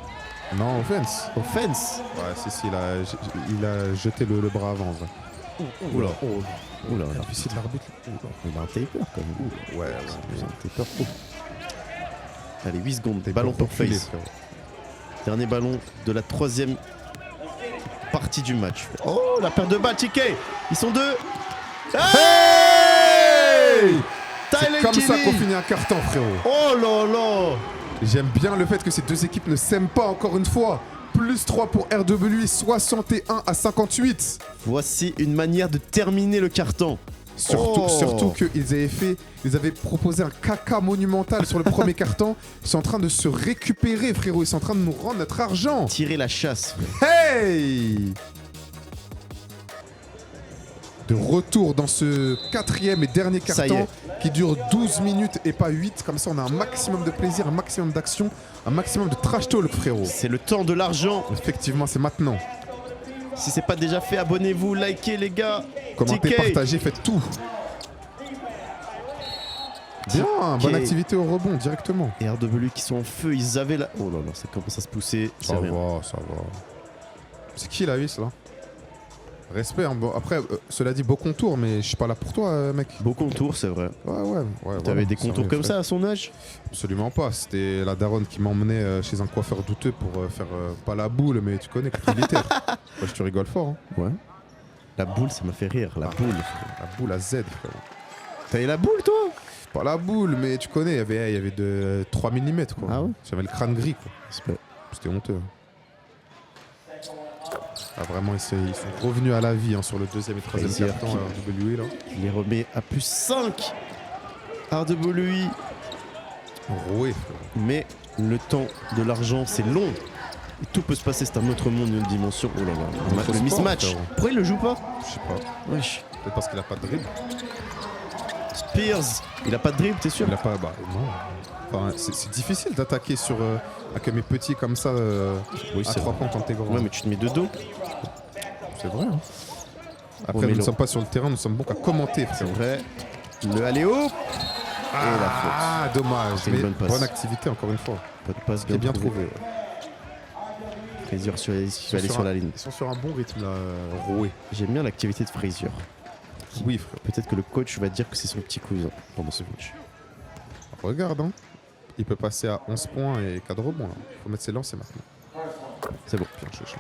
Non, offense. Offense. Ouais, si, il a jeté le bras avant, en vrai. Oula. Oh, Oula. l'officier de l'arbitre. Il a un taper quand même. Ouais, C'est un taper pro. Allez, 8 secondes. T'es Ballon pas pour reculé, Face. frérot. Dernier ballon de la troisième partie du match. Oh, la perte de balle, Ticket. Ils sont deux. Hey! Tyler C'est comme ça Kinney. qu'on finit un carton, frérot. Oh là là. J'aime bien le fait que ces deux équipes ne s'aiment pas encore une fois. Plus 3 pour RWI, 61 à 58. Voici une manière de terminer le carton. Surtout qu'ils avaient proposé un caca monumental sur le premier carton. Ils sont en train de se récupérer, frérot. Ils sont en train de nous rendre notre argent. Tirer la chasse. Hey! De retour dans ce quatrième et dernier Ça y carton est. qui dure 12 minutes et pas 8. Comme ça, on a un maximum de plaisir, un maximum d'action, un maximum de trash talk, frérot. C'est le temps de l'argent. Effectivement, c'est maintenant. Si c'est pas déjà fait, abonnez-vous, likez les gars. Commentez, TK. partagez, faites tout. Bien, bonne activité au rebond directement. Et RW qui sont en feu, ils avaient la... Oh là là, ça commence à se pousser. C'est Ça rien. va, ça va. C'est qui la 8 là? Respect, hein. Bon, après, cela dit, beau contour, mais je suis pas là pour toi, mec. Beau contour, c'est vrai. Ouais. T'avais des contours comme ça à son âge? Absolument pas. C'était la daronne qui m'emmenait chez un coiffeur douteux pour faire pas la boule, mais tu connais, militaire. Ouais, tu rigoles fort. Hein. Ouais. La boule, ça m'a fait rire. La boule. La boule à Z, frère. T'as eu la boule, toi? Pas la boule, mais tu connais, il y avait de 3 mm quoi. Ah ouais? J'avais le crâne gris quoi. Respect. C'était honteux. Ah, vraiment, ils sont revenus à la vie hein, sur le deuxième et troisième Plaisir. carton RWI là. Il les remet à plus 5. RWI. Roué, frère. Mais le temps de l'argent, c'est long. Et tout peut se passer, c'est un autre monde, une autre dimension. Oh là là. Autre Le sport, mismatch. frérot. Pourquoi il le joue pas? Je sais pas. Wesh. Peut-être parce qu'il a pas de dribble. Spears, il a pas de dribble, t'es sûr? Il a pas. Bah non. Enfin, c'est difficile d'attaquer sur avec mes petits comme ça Oui, à c'est 3 vrai. points quand t'es grand. Ouais, mais tu te mets de dos. C'est vrai. Hein. Après, mais nous ne le- sommes pas sur le terrain, nous sommes bons qu'à commenter. C'est frère. vrai. Le aller-haut. Ah, dommage. C'est une Mais bonne passe. bonne activité encore une fois. Pas de passe Bien trouvé. Ouais. Frazier sur aller sur la ligne. Ils sont sur un bon rythme là, roué. J'aime bien l'activité de Frazier. Oui, frère. Peut-être que le coach va dire que c'est son petit cousin pendant ce match. Regarde, hein. Il peut passer à 11 points et 4 rebonds là. Faut mettre ses lancers maintenant. C'est bon. Bien chaud.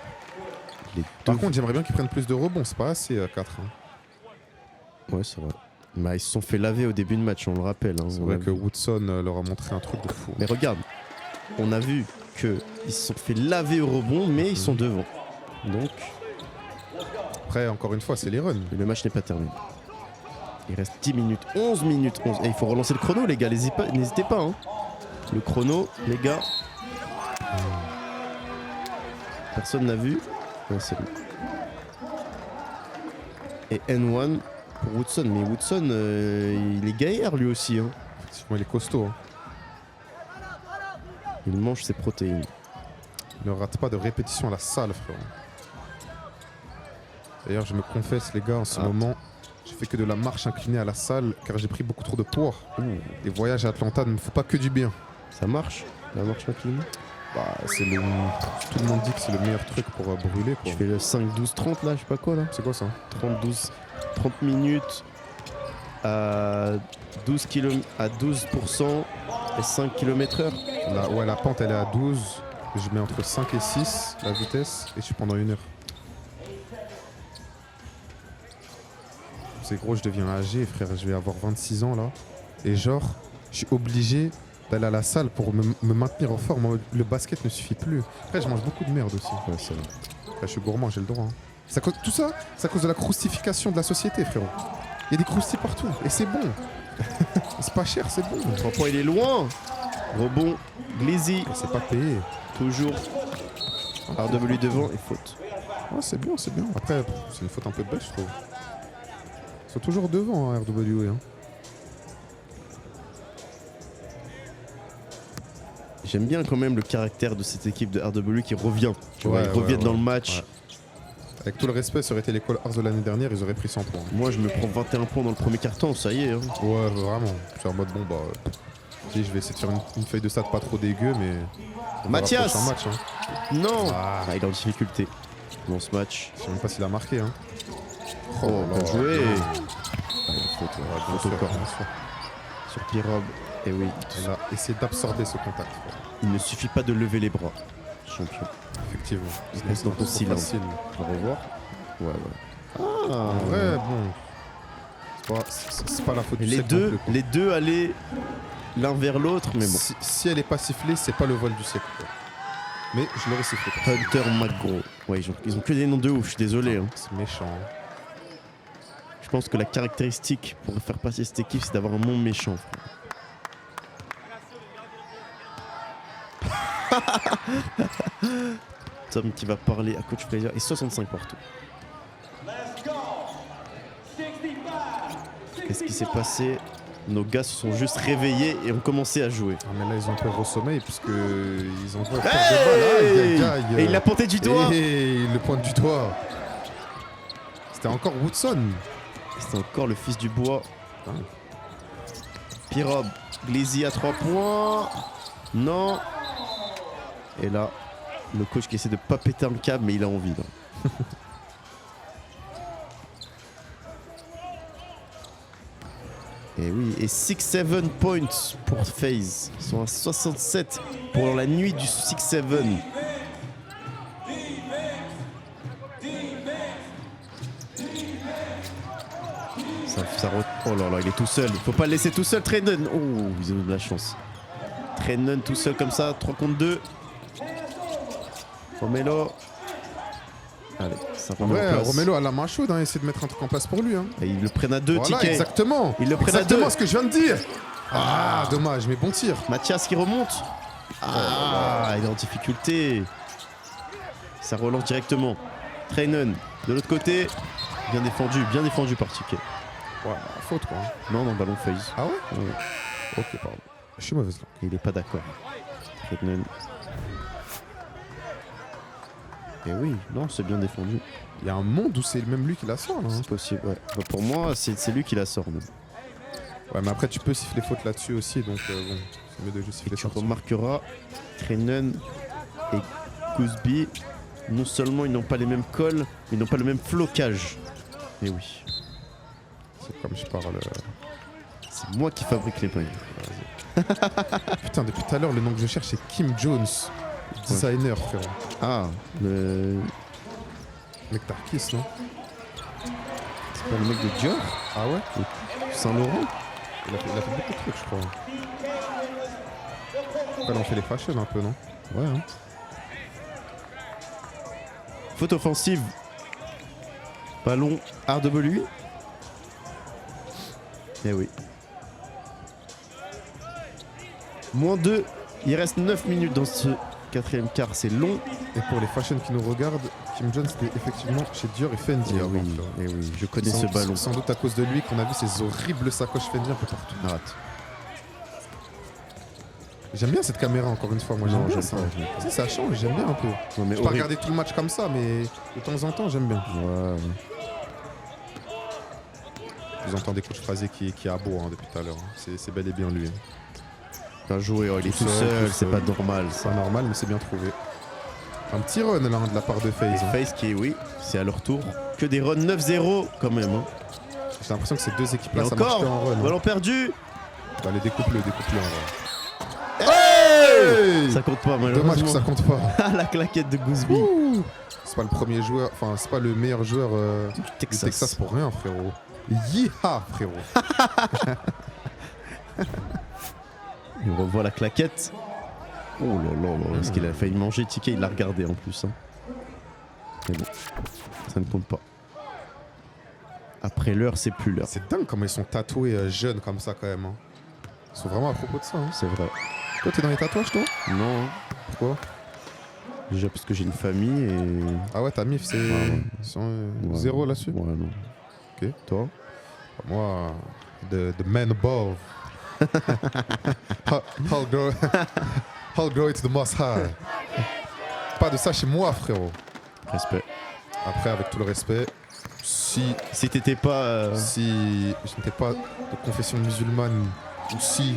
Les Par deux- contre, j'aimerais bien qu'ils prennent plus de rebonds. C'est pas assez 4. Hein. Ouais, c'est vrai. Bah, ils se sont fait laver au début de match, on le rappelle. Hein. C'est On vrai a que vu. Woodson leur a montré un truc de fou. Mais regarde, on a vu qu'ils se sont fait laver au rebond, mais ils sont devant. Donc, Après, encore une fois, c'est les runs. le match n'est pas terminé. Il reste 10 minutes, 11 minutes, 11. Et il faut relancer le chrono, les gars, n'hésitez pas. Hein. Le chrono, les gars. Personne n'a vu. Ouais, c'est lui. Et N1 pour Woodson. Mais Woodson, il est gaillard lui aussi. Hein. Effectivement, il est costaud. Hein. Il mange ses protéines. Ne rate pas de répétition à la salle, frère. D'ailleurs, je me confesse, les gars, en ce moment, je fais que de la marche inclinée à la salle car j'ai pris beaucoup trop de poids. Les voyages à Atlanta ne me font pas que du bien. Ça marche, la marche inclinée. Bah, c'est le... Tout le monde dit que c'est le meilleur truc pour brûler, quoi. Tu fais le 5, 12, 30 là, je sais pas quoi là. C'est quoi ça? 30, 12, 30 minutes à 12 km, à 12% et 5 km/h. Ouais, la pente, elle est à 12. Je mets entre 5 et 6 la vitesse et je suis pendant 1 heure. C'est gros, je deviens âgé, frère. Je vais avoir 26 ans là. Et genre, je suis obligé d'aller à la salle pour me maintenir en forme. Le basket ne suffit plus. Après, je mange beaucoup de merde aussi. Ouais, c'est vrai. Après, je suis gourmand, j'ai le droit. Hein. Tout ça, c'est à cause de la croustification de la société, frérot. Il y a des croustilles partout. Et c'est bon. C'est pas cher, c'est bon. 3 points, il est loin. Rebond, Glizzy. C'est pas payé. Toujours. RW devant et faute. Ouais, c'est bien, c'est bien. Après, c'est une faute un peu bête, je trouve. Ils sont toujours devant, hein, RW. Hein. J'aime bien quand même le caractère de cette équipe de RW qui revient. Tu vois, ils reviennent dans le match. Ouais. Avec tout le respect, ça aurait été l'école Ars de l'année dernière, ils auraient pris 100 points. Moi, je me prends 21 points dans le premier carton, ça y est. Hein. Ouais, vraiment. C'est en mode bon, bah. Je vais essayer de faire une feuille de stats pas trop dégueu, mais. Mathias un match, hein. Non Ah. Il est en difficulté dans ce match. Je sais même pas s'il a marqué. Hein. Oh, bien joué. Faute, Faute au corps. Sur Pirob. Et oui, Il a essayé d'absorber ce contact. il ne suffit pas de lever les bras, champion. Effectivement. Reste dans ton silence. Facile. Au revoir. Ouais, ouais. Ah, En vrai, bon. C'est pas la faute du les sec deux, non plus, quoi. les deux allaient l'un vers l'autre, mais bon. Si elle est pas sifflée, c'est pas le vol du siècle. Quoi. Mais je l'aurais sifflé. Hunter McGraw. Ouais, ils ont que des noms de ouf, je suis désolé. Hein. C'est méchant. Hein. Je pense que la caractéristique pour faire passer cette équipe, c'est d'avoir un nom méchant. Tom qui va parler à Coach Fraser et 65 partout. Qu'est-ce qui s'est passé? Nos gars se sont juste réveillés et ont commencé à jouer. Ah, mais là, ils ont peur au sommeil puisqu'ils envoient peur de balle. Aïe, aïe, aïe. Et il l'a pointé du doigt. Et il le pointe du doigt. C'était encore Woodson. C'est encore le fils du bois. Pirob, Glizzy à 3 points. Non. Et là, le coach qui essaie de pas péter un câble, mais il a envie. Là. Et oui, et 6-7 points pour FaZe. Ils sont à 67 pour la nuit du 6-7. Oh là là, il est tout seul. Il faut pas le laisser tout seul, Trenon. Oh, ils ont eu de la chance. Trenon tout seul comme ça, 3 contre 2. Romelo. Allez, ça remet en place. Romelo a la main chaude, hein, essaie de mettre un truc en place pour lui. Hein. Et ils le prennent à 2, Voilà, Ticket. exactement. Ils le prennent à 2. Exactement ce que je viens de dire. Ah, dommage, mais bon tir. Mathias qui remonte. Ah, il est en difficulté. Ça relance directement. Trenon de l'autre côté. Bien défendu par Ticket. Ouais, faute quoi. Non, ballon FaZe. Ah ouais, Ouais. Ok, pardon. Je suis mauvaise là. Il est pas d'accord. Trenon. Et oui, non, c'est bien défendu. Il y a un monde où c'est même lui qui la sort là. Hein. C'est possible, ouais. Bah, pour moi, c'est lui qui la sort. Même. Ouais, mais après tu peux siffler faute là-dessus aussi, donc bon, c'est mieux de juste siffler Tu sortie. remarqueras, Trenon et Gooseby, non seulement ils n'ont pas les mêmes cols, mais ils n'ont pas le même flocage. Et oui, C'est comme je parle. c'est moi qui fabrique les mailles. Putain, depuis tout à l'heure, le nom que je cherche c'est Kim Jones, designer, frérot. Ah, le... Mec, t'as Kiss, non? c'est pas le mec de Dior, Ah ouais? Saint-Laurent. Il a fait beaucoup de trucs, je crois. Après, là, on fait les fashion un peu, non? Ouais, hein. Faute offensive. Ballon RW. Eh oui. Moins 2. Il reste 9 minutes dans ce quatrième quart. C'est long. Et pour les fashion qui nous regardent, Kim Jones était effectivement chez Dior et Fendi avant. frérot. Eh oui, je connais ce ballon. Sans doute à cause de lui qu'on a vu ces horribles sacoches Fendi un peu partout. Arrête. J'aime bien cette caméra encore une fois, moi Non, j'aime bien j'aime ça. pas, j'aime pas. Tu sais, ça change, j'aime bien un peu. Non, mais Je peux pas regarder tout le match comme ça, mais de temps en temps j'aime bien. Ouais. Vous entendez Coach Phrasé qui aboie hein, depuis tout à l'heure. Hein. C'est bel et bien lui. Hein. Bien joué, oh, il est Tout tout seul, seul, tout c'est seul. pas normal C'est ça. pas normal, mais c'est bien trouvé. Un petit run là hein, de la part de FaZe. Hein. FaZe qui est, oui, c'est à leur tour. Que des runs 9-0 quand même. Hein. J'ai l'impression que ces deux équipes Et là ça marche encore, que en run. Hein. ballon perdu. Bah, les découpe-le en vrai. Hey ça compte pas malheureusement. Dommage que ça compte pas. Ah, la claquette de Gooseby. C'est pas le premier joueur, enfin c'est pas le meilleur joueur du Texas pour rien frérot. Yeeha frérot. Et on revoit la claquette. Oh là là là, est-ce qu'il a failli manger Ticket? Il l'a regardé en plus. Hein. Mais bon, ça ne compte pas. Après l'heure, c'est plus l'heure. C'est dingue comment ils sont tatoués jeunes comme ça quand même. Hein. Ils sont vraiment à propos de ça. Hein. C'est vrai. Toi, t'es dans les tatouages, toi? Non, hein. Pourquoi? Déjà parce que j'ai une famille et... Ah ouais, ta mif, c'est Ouais. Ouais. zéro là-dessus? Ouais, non. Ok. Toi? Moi, the man above. How grow it's the most high. Pas de ça chez moi, frérot. Respect. Après, avec tout le respect, si t'étais pas... je n'étais pas de confession musulmane ou si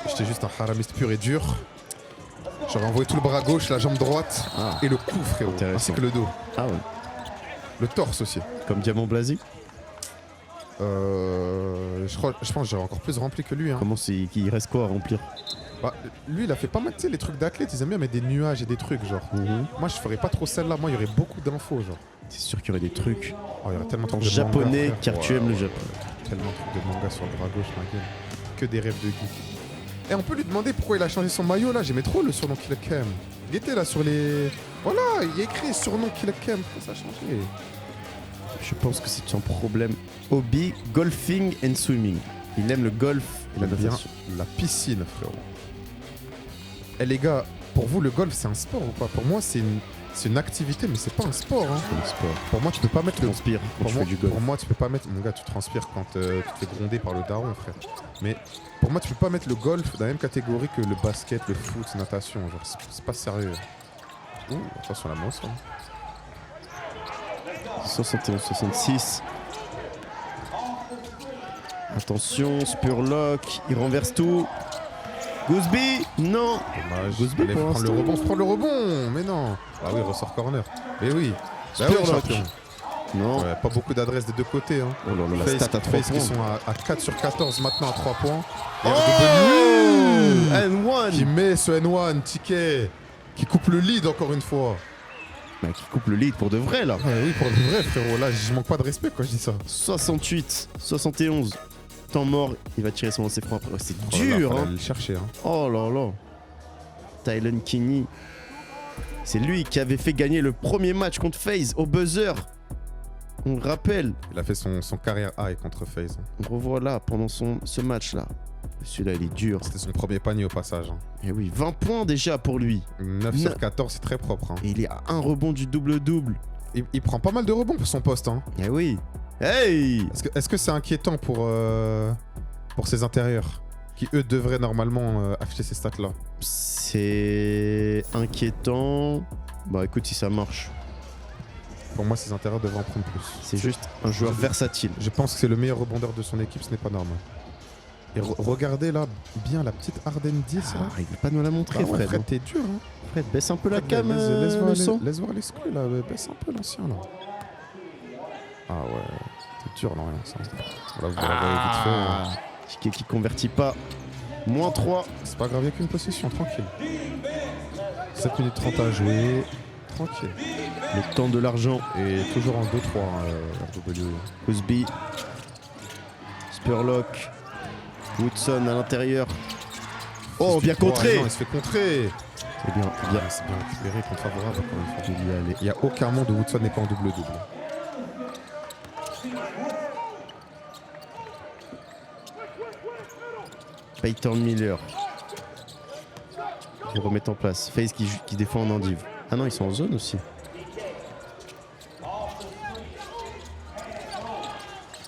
j'étais juste un haramiste pur et dur, j'aurais envoyé tout le bras gauche, la jambe droite et le cou, frérot, Intéressant. ainsi que le dos. Ah ouais. Le torse aussi. Comme Diamant Blasé? Je pense que j'aurais encore plus rempli que lui. Hein. Comment c'est... Il reste quoi à remplir? Bah, lui, il a fait pas mal, tu sais, les trucs d'athlète, ils aiment bien mettre des nuages et des trucs, genre. Moi, je ferais pas trop celle-là, moi, il y aurait beaucoup d'infos, genre. C'est sûr qu'il y aurait des trucs Oh, il y aurait tellement de en trucs de japonais manga, frère. car tu aimes le Japon. Tellement de trucs de manga sur le bras gauche, ma gueule. Que des rêves de geek. Et on peut lui demander pourquoi il a changé son maillot, là. J'aimais trop le surnom Killer Cam. Il était là sur les... Voilà, il y a écrit surnom Killer Cam. Pourquoi ça a changé? Je pense que c'est un problème. Hobby, golfing and swimming. Il aime le golf et la Il aime bien natation. la piscine, frérot. Eh les gars, pour vous, le golf, c'est un sport ou pas? Pour moi, c'est une activité, mais c'est pas un sport. Hein. C'est le sport. Pour moi, tu peux pas mettre le... Transpire quand Pour tu moi, fais du golf. pour moi, tu peux pas mettre... Mon gars, tu transpires quand tu te fais gronder par le daron, frère. Mais pour moi, tu peux pas mettre le golf dans la même catégorie que le basket, le foot, natation. Genre, c'est pas sérieux. Ouh, attention à la mousse. Hein. 71-66. Attention, Spurlock, il renverse tout. Gooseby, non. Dommage. Gooseby Allez, pour faut prendre le l'instant. rebond, prends le rebond. Mais non. Ah oui, ressort corner. Mais oui. Bah oui, Spurlock. champion. Non. Ouais, pas beaucoup d'adresses des deux côtés. Hein. Oh là là, la Face, stat à 3 Face points. qui sont à 4 sur 14 maintenant à 3 points. Et Oh, RW qui N1 met ce N1 ticket. Qui coupe le lead encore une fois. bah, qui coupe le lead pour de vrai là. Ouais, oui, pour de vrai, frérot. Là, je manque pas de respect quand je dis ça. 68, 71. Temps mort, il va tirer son lancer franc après. Ouais, c'est Oh là là, dur, fallait hein. le chercher. Hein. Oh là là. Tylen Kinney. C'est lui qui avait fait gagner le premier match contre FaZe au buzzer. On le rappelle. Il a fait son carrière high contre FaZe. On revoit là pendant ce match-là. Celui-là, il est dur. C'était son premier panier au passage. Hein. Et oui, 20 points déjà pour lui. 9 sur 14, c'est très propre. Hein. Et il est à un rebond du double-double. Il prend pas mal de rebonds pour son poste. Hein. Eh oui. Hey. Est-ce que c'est inquiétant pour ses intérieurs qui, eux, devraient normalement afficher ces stats-là? C'est inquiétant. Bah écoute, si ça marche. Pour moi, ses intérieurs devraient en prendre plus. C'est juste un joueur versatile. Je pense que c'est le meilleur rebondeur de son équipe, ce n'est pas normal. Et regardez là, bien la petite Arden 10 là. Ah, il veut pas nous la montrer, Bah ouais, Fred. Fred, t'es dur. Hein. Fred, baisse un peu la Fred, cam, laisse voir l'exclu là, baisse un peu l'ancien là. Ah ouais, t'es dur non rien ça. Là, vous l'avez vite fait. Chiquet qui convertit pas. Moins 3. C'est pas grave, il n'y a qu'une possession, tranquille. 7 minutes 30 à jouer, tranquille. Le temps de l'argent. Et toujours en 2-3, RW. Gooseby. Spurlock. Woodson à l'intérieur. Oh, bien contré. Non, il se fait contrer. C'est bien, bien. C'est bien récupéré, contre favorable encore une fois. Il y allait. Il n'y a aucun monde où Woodson n'est pas en double-double. Peyton Miller. Qui remet en place. FaZe qui défend en endive. Ah non, ils sont en zone aussi.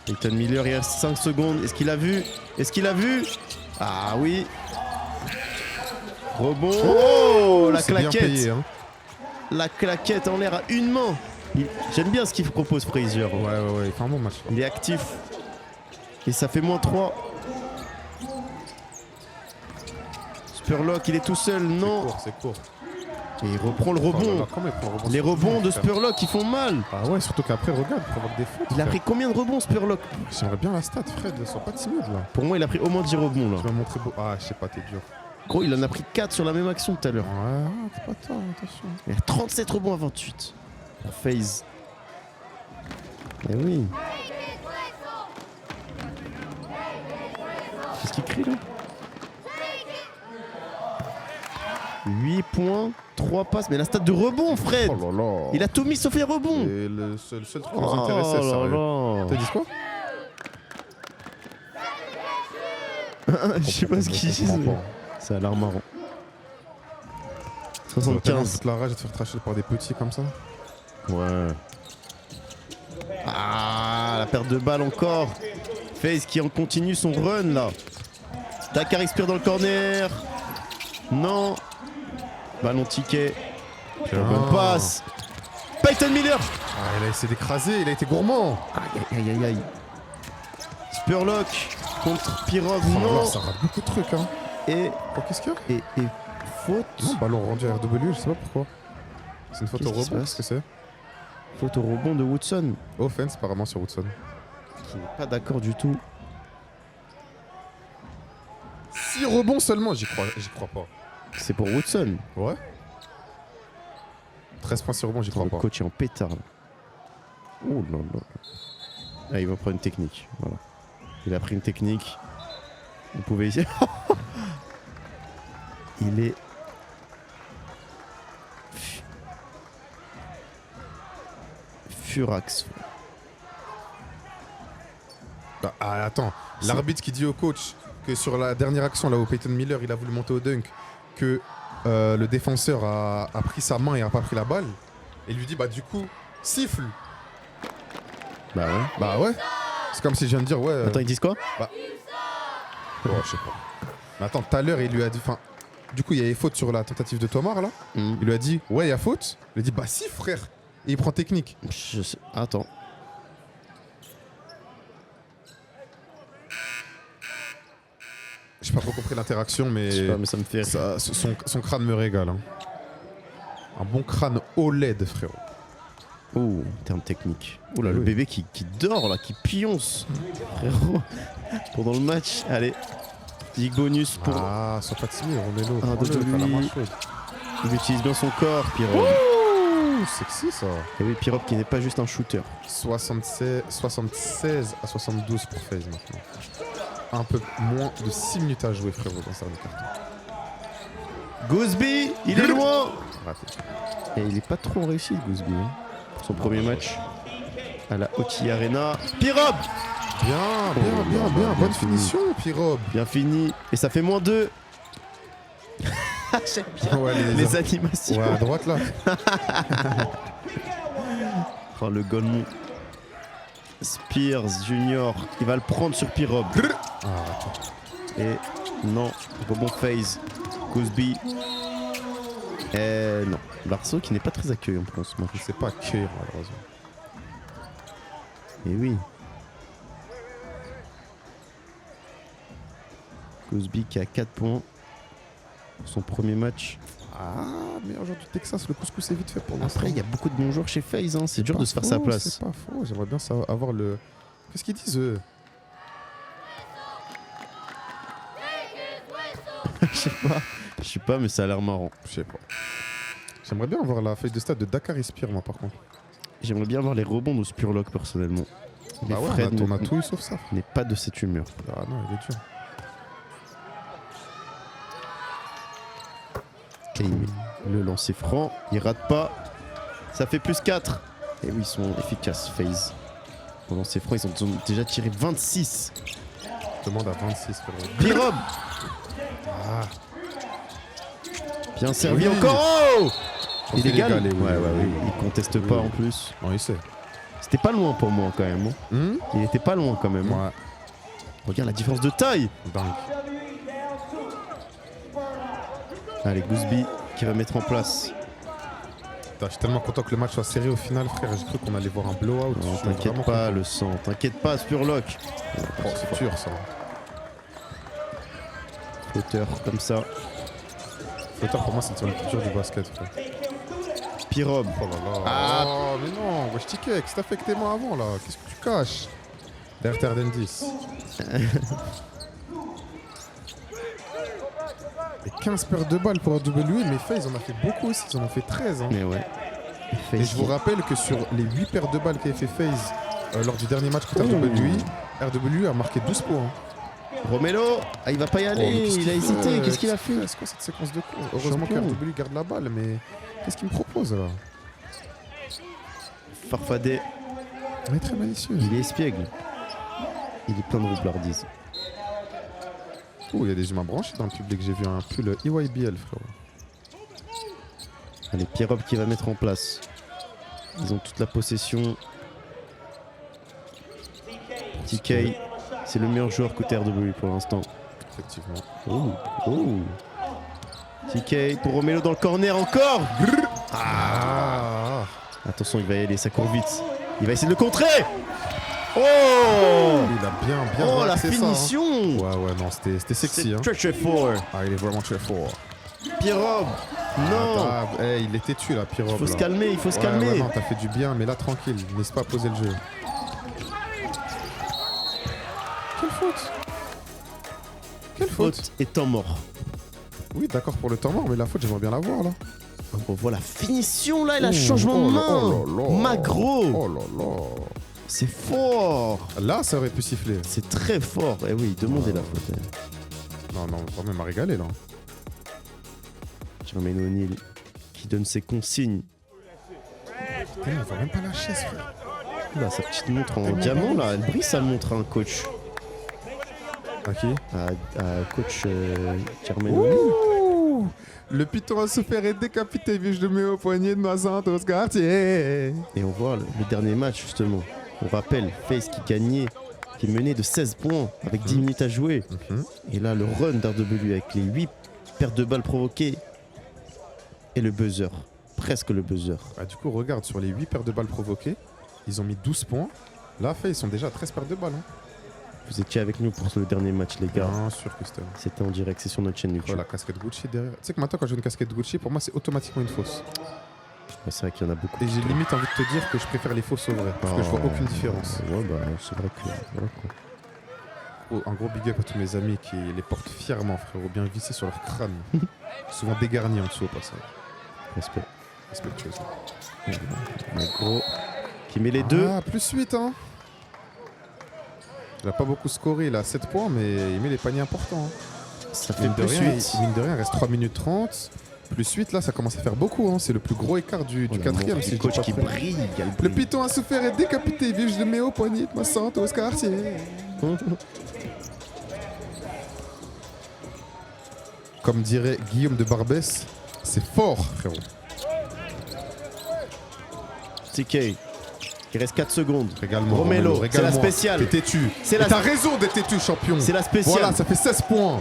Peyton Miller, il reste 5 secondes. Est-ce qu'il a vu? Est-ce qu'il a vu? Ah oui. Rebond. Oh, la C'est bien claquette. payé, hein. La claquette en l'air à une main. J'aime bien ce qu'il propose Frazier. Ouais, il fait un bon match. Là. Il est actif. Et ça fait moins 3. Spurlock, il est tout seul, non. C'est court. Et il reprend le rebond. Oh là là, comment il prend le rebond Les sur rebonds de frère. Spurlock, ils font mal. Ah ouais, surtout qu'après, regarde, il provoque des fautes. Il a pris combien de rebonds, Spurlock? J'aimerais bien la stat, Fred, sois pas timide là. Pour moi, il a pris au moins 10 rebonds là. Tu m'as montré beau. Ah, je sais pas, t'es dur. Gros, il en a pris 4 sur la même action tout à l'heure. Ouais, t'es pas tort, attention. Il a 37 rebonds à 28. Pour FaZe. Eh oui. Qu'est-ce qu'il crie là? 8 points, 3 passes. Mais la stat de rebond, Fred. Oh là là. Il a tout mis sauf les rebonds. Et le seul truc qui nous Oh intéressait, là sérieux. là. T'as dit quoi? Je sais pas ce qu'ils disent. Mais... Ça a l'air marrant. 75. La rage de te faire tracher par des petits comme ça. Ouais. Ah, la perte de balle encore. FaZe qui en continue son run là. Dakar expire dans le corner. Non. Ballon ticket. Bonne passe. Peyton Miller. Ah, il a essayé d'écraser, il a été gourmand. Aïe aïe aïe aïe. Spurlock contre Pirog. Oh là Non. là, ça rate beaucoup de trucs hein. Et, Oh, qu'est-ce qu'il y a? et faute. Non, ballon rendu à RW, je sais pas pourquoi. C'est une faute au Qu'est-ce qui se rebond, passe qu'est-ce que c'est? Faute au rebond de Woodson. Offense apparemment sur Woodson. Qui n'est pas d'accord du tout. 6 rebonds seulement, j'y crois pas. C'est pour Woodson. Ouais. 13 points sur rebond, j'y Attends, crois le pas. coach est en pétard là. Oh là là. Ah, il va prendre une technique. Voilà. Il a pris une technique. Vous pouvez essayer. Il est. Furax. Ah, attends, l'arbitre qui dit au coach que sur la dernière action là où Peyton Miller il a voulu monter au dunk, que le défenseur a pris sa main et a pas pris la balle, et lui dit bah du coup siffle. Bah ouais. Bah ouais. C'est comme si je viens de dire ouais. Attends, ils disent quoi? Oh, je sais pas. Mais attends, tout à l'heure il lui a dit, enfin, du coup il y avait faute sur la tentative de Tomar là. Il lui a dit ouais il y a faute. Il a dit bah si frère. Et il prend technique. Je sais. Attends. J'ai pas trop compris l'interaction, mais, Je sais pas, mais ça me fait rire. son crâne me régale. Hein. Un bon crâne OLED, frérot. Oh, terme technique. Oh là, le Oui. bébé qui dort là, qui pionce. Frérot. Pendant le match. Allez. Big bonus pour. Ah, sois pas timide, remets-le. Un Prends-le, de t'as la main lui. chaude. Il utilise bien son corps, Pirog. Ouh, sexy ça. Et oui, Pirog qui n'est pas juste un shooter. 76 à 72 pour FaZe maintenant. Un peu moins de 6 minutes à jouer, frérot, dans ce dernier carton. Gooseby, il est loin. Raté. Et il est pas trop réussi, Gooseby. Hein, pour son premier match à la Oti Arena. Pirob. Bien. Bonne finition, Pirob. Bien fini. Et ça fait -2. J'aime bien Ouais, les animations. Ouais, à droite là. Oh, le Golemont. Spears Junior, il va le prendre sur Pirob. Ah, attends. Et non, rebond FaZe. Gooseby. Et non. Barceau qui n'est pas très accueillant pour ce match. Je sais pas accueillir, malheureusement. Et oui. Gooseby qui a 4 points pour son premier match. Ah, meilleur joueur du Texas, le couscous est vite fait pour l'instant. Après, il y a beaucoup de bons joueurs chez FaZe, hein. C'est dur de se faire sa place. C'est pas faux, j'aimerais bien avoir le... Qu'est-ce qu'ils disent eux? Je sais pas, mais ça a l'air marrant. Je sais pas. J'aimerais bien avoir la feuille de stade de Dakar Spire, moi, par contre. J'aimerais bien voir les rebonds de Spurlock personnellement. Mais Bah ouais, Fred on a tout eu sauf ça. n'est pas de cette humeur. Ah non, il est dur. Kaimi, le lancer franc, il rate pas. Ça fait +4. Et oui, ils sont efficaces, FaZe. Au lancer franc, ils ont déjà tiré 26. Demande à 26, frérot. Pirob. Ah, Bien servi Oui. encore. Oh, illégal. illégal, oui, Ouais, il conteste pas Oui. en plus. non, il sait. C'était pas loin pour moi quand même. Hein. Il était pas loin quand même. Hein. Ouais, Regarde la différence de taille. dingue. Allez, Gooseby qui va mettre en place. Putain, je suis tellement content que le match soit serré au final, frère. J'ai cru qu'on allait voir un blowout. Non, Je suis t'inquiète vraiment pas, content. le sang. T'inquiète pas, Spurlock. Oh, c'est dur, ça. Flotteur comme ça. Flotteur, pour moi, c'est le plus dur du basket, frère. Pirob. Oh là là. Ah. Oh, mais non, wesh, Ticket, qu'est-ce que t'as fait avec tes mains avant, là? Qu'est-ce que tu caches? Derrière Terden 10. Et 15 paires de balles pour RWE, mais FaZe en a fait beaucoup aussi, ils en ont fait 13. Hein. Mais ouais. Et je vous rappelle que sur les 8 paires de balles qu'avait fait FaZe lors du dernier match contre RWE, RWE a marqué 12 points. Hein. Romelo, ah, il va pas y aller, il a hésité, qu'est-ce qu'il a fait? C'est quoi cette séquence de coups? Heureusement qu'RW garde la balle, mais qu'est-ce qu'il me propose là? Farfadet. Il est très malicieux. Il est espiègle. Il est plein de roublardise. Oh, il y a des humains branchés dans le public, j'ai vu un pull EYBL, frérot. Allez, Pierrot qui va mettre en place. Ils ont toute la possession. TK, c'est le meilleur joueur côté RW pour l'instant. Effectivement. Oh. TK pour Romelo dans le corner encore. Attention, il va y aller, ça court vite. Il va essayer de le contrer. Oh, il a bien oh la relaxé finition. Ça, hein. Ouais, non, c'était sexy. Hein. Très fort. Ah, il est vraiment très fort. Pierrot, non. Il est têtu là, Pierrot. Il faut se calmer, il faut se calmer. Ouais, non, t'as fait du bien, mais là, tranquille, n'hésite pas à poser le jeu. Quelle faute? Quelle faute? Et temps mort. Oui, d'accord pour le temps mort, mais la faute, j'aimerais bien la voir là. On voit la finition là, il a changement de main. Magro. Oh là là. C'est fort. Là, ça aurait pu siffler. C'est très fort. Eh oui, demandez la faute. Non, vraiment, il m'a régalé là. Jermaine O'Neal qui donne ses consignes. Putain, on voit même pas la chaise, frère. Là, sa petite montre en diamant là, elle brille sa montre à un coach. À qui? À coach Jermaine O'Neal. Le python a souffert et décapité, vu je le mets au poignet de ma Santos Cartier. Et on voit le dernier match justement. On rappelle, FaZe qui gagnait, qui menait de 16 points avec 10 minutes à jouer. Et là, le run d'RW avec les 8 pertes de balles provoquées et le buzzer. Presque le buzzer. Ah, du coup, regarde, sur les 8 pertes de balles provoquées, ils ont mis 12 points. Là, FaZe, ils sont déjà à 13 pertes de balles. Hein. Vous étiez avec nous pour le dernier match, les gars. Bien sûr, Custom. C'était en direct, c'est sur notre chaîne YouTube. Oh, la casquette Gucci derrière. Tu sais que maintenant, quand je joue une casquette Gucci, pour moi, c'est automatiquement une fausse. Ouais, c'est vrai qu'il y en a beaucoup. Et j'ai limite envie de te dire que je préfère les fausses aux vraies. Parce que je vois aucune différence. Ouais, bah, c'est vrai que. Voilà, quoi. Un gros big up à tous mes amis qui les portent fièrement, frérot, bien vissés sur leur crâne. Souvent dégarnis en dessous au passage. Respect. Respectueusement. Gros. Qui met les deux. Ah, plus 8, hein. Il a pas beaucoup scoré, il a 7 points, mais il met les paniers importants. Hein. Ça fait plus 8. Mine de rien, il reste 3 minutes 30. Plus 8, là, ça commence à faire beaucoup. Hein. C'est le plus gros écart du quatrième. C'est le coach qui brille. Le python a souffert et décapité, vu je le mets au poignet de ma Santos Cartier. Comme dirait Guillaume de Barbès, c'est fort, frérot. TK. Il reste 4 secondes. Régale-moi, Romelo, c'est la spéciale. T'es têtu. T'as raison d'être têtu, champion. C'est la spéciale. Voilà, ça fait 16 points.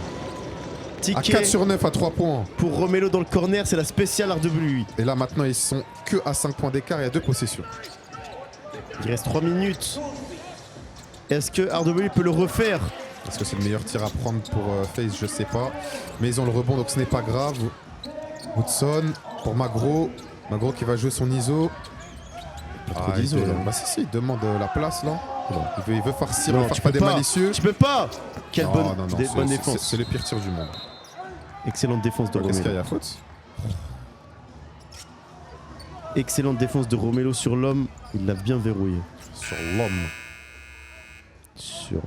TK à 4 sur 9 à 3 points. Pour Romelo dans le corner, c'est la spéciale RW. Et là, maintenant, ils sont que à 5 points d'écart et à 2 possessions. Il reste 3 minutes. Est-ce que RW peut le refaire? Est-ce que c'est le meilleur tir à prendre pour FaZe? Je sais pas. Mais ils ont le rebond, donc ce n'est pas grave. Woodson pour Magro. Magro qui va jouer son ISO. Bah si, il demande la place là. Il veut farcir, il veut faire pas des malicieux. Tu peux pas. Quelle bonne défense. C'est le pire tir du monde. Excellente défense de Romelo. Qu'est-ce qu'il y a à faute? Excellente défense de Romelo sur l'homme. Il l'a bien verrouillé. Sur l'homme. Sur...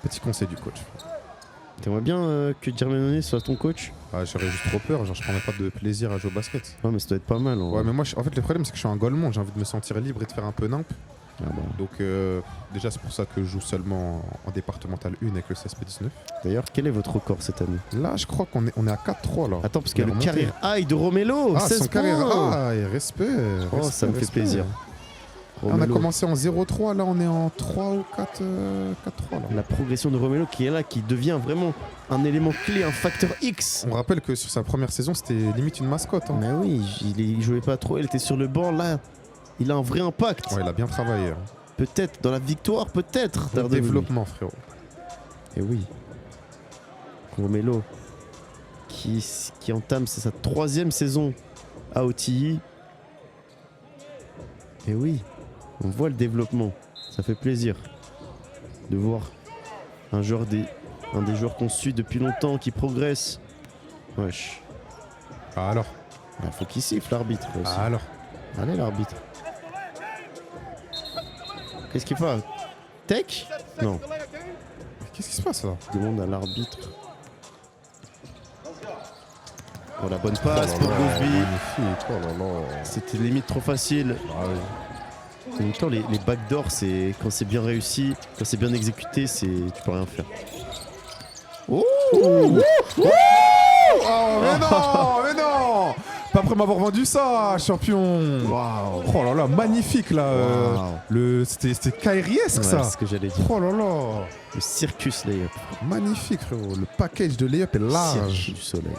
Petit conseil du coach. T'aimerais bien que Jermaine O'Neal soit ton coach? Ah, j'aurais juste trop peur, genre je prendrais pas de plaisir à jouer au basket. Ouais, mais ça doit être pas mal. Ouais, mais moi, en fait, le problème c'est que je suis un golemon, j'ai envie de me sentir libre et de faire un peu nimp. Ah bah. Donc, déjà, c'est pour ça que je joue seulement en départemental 1 avec le CSP19. D'ailleurs, quel est votre record cette année? Là, je crois qu'on est à 4-3 là. Attends, parce qu'il y a le carrière high de Romelo. Ah, 16 son carrière high, respect. Oh, ça me fait plaisir. On a commencé en 0-3, là on est en 3 ou 4-3 là. La progression de Romelo qui est là, qui devient vraiment un élément clé, un facteur X. On rappelle que sur sa première saison, c'était limite une mascotte. Hein. Mais oui, il jouait pas trop, il était sur le banc, là, il a un vrai impact. Ouais, il a bien travaillé. Hein. Peut-être dans la victoire, peut-être. Dans le développement, frérot. Et oui. Romelo, qui entame sa 3e saison à OTI. Et oui. On voit le développement, ça fait plaisir de voir un des joueurs qu'on suit depuis longtemps qui progresse. Wesh. Ah alors faut qu'il siffle l'arbitre. Ah alors Allez l'arbitre. Qu'est-ce qu'il fait? Tech? Non. Qu'est-ce qui se passe là? Demande à l'arbitre. Oh la bonne passe pour Goofy. Magnifique, oh là là. C'était limite trop facile. Ah oui. En même temps, les backdoors, c'est quand c'est bien réussi, quand c'est bien exécuté, tu peux rien faire. Oh, Oh, mais non, mais non. Pas après m'avoir vendu ça, champion. Waouh. Oh là là, magnifique là. Wow. C'était Kairiesque Ouais, ça. c'est ce que j'allais dire. Oh là là. Le circus layup. Magnifique frérot. Le package de layup est large. Circuit du soleil.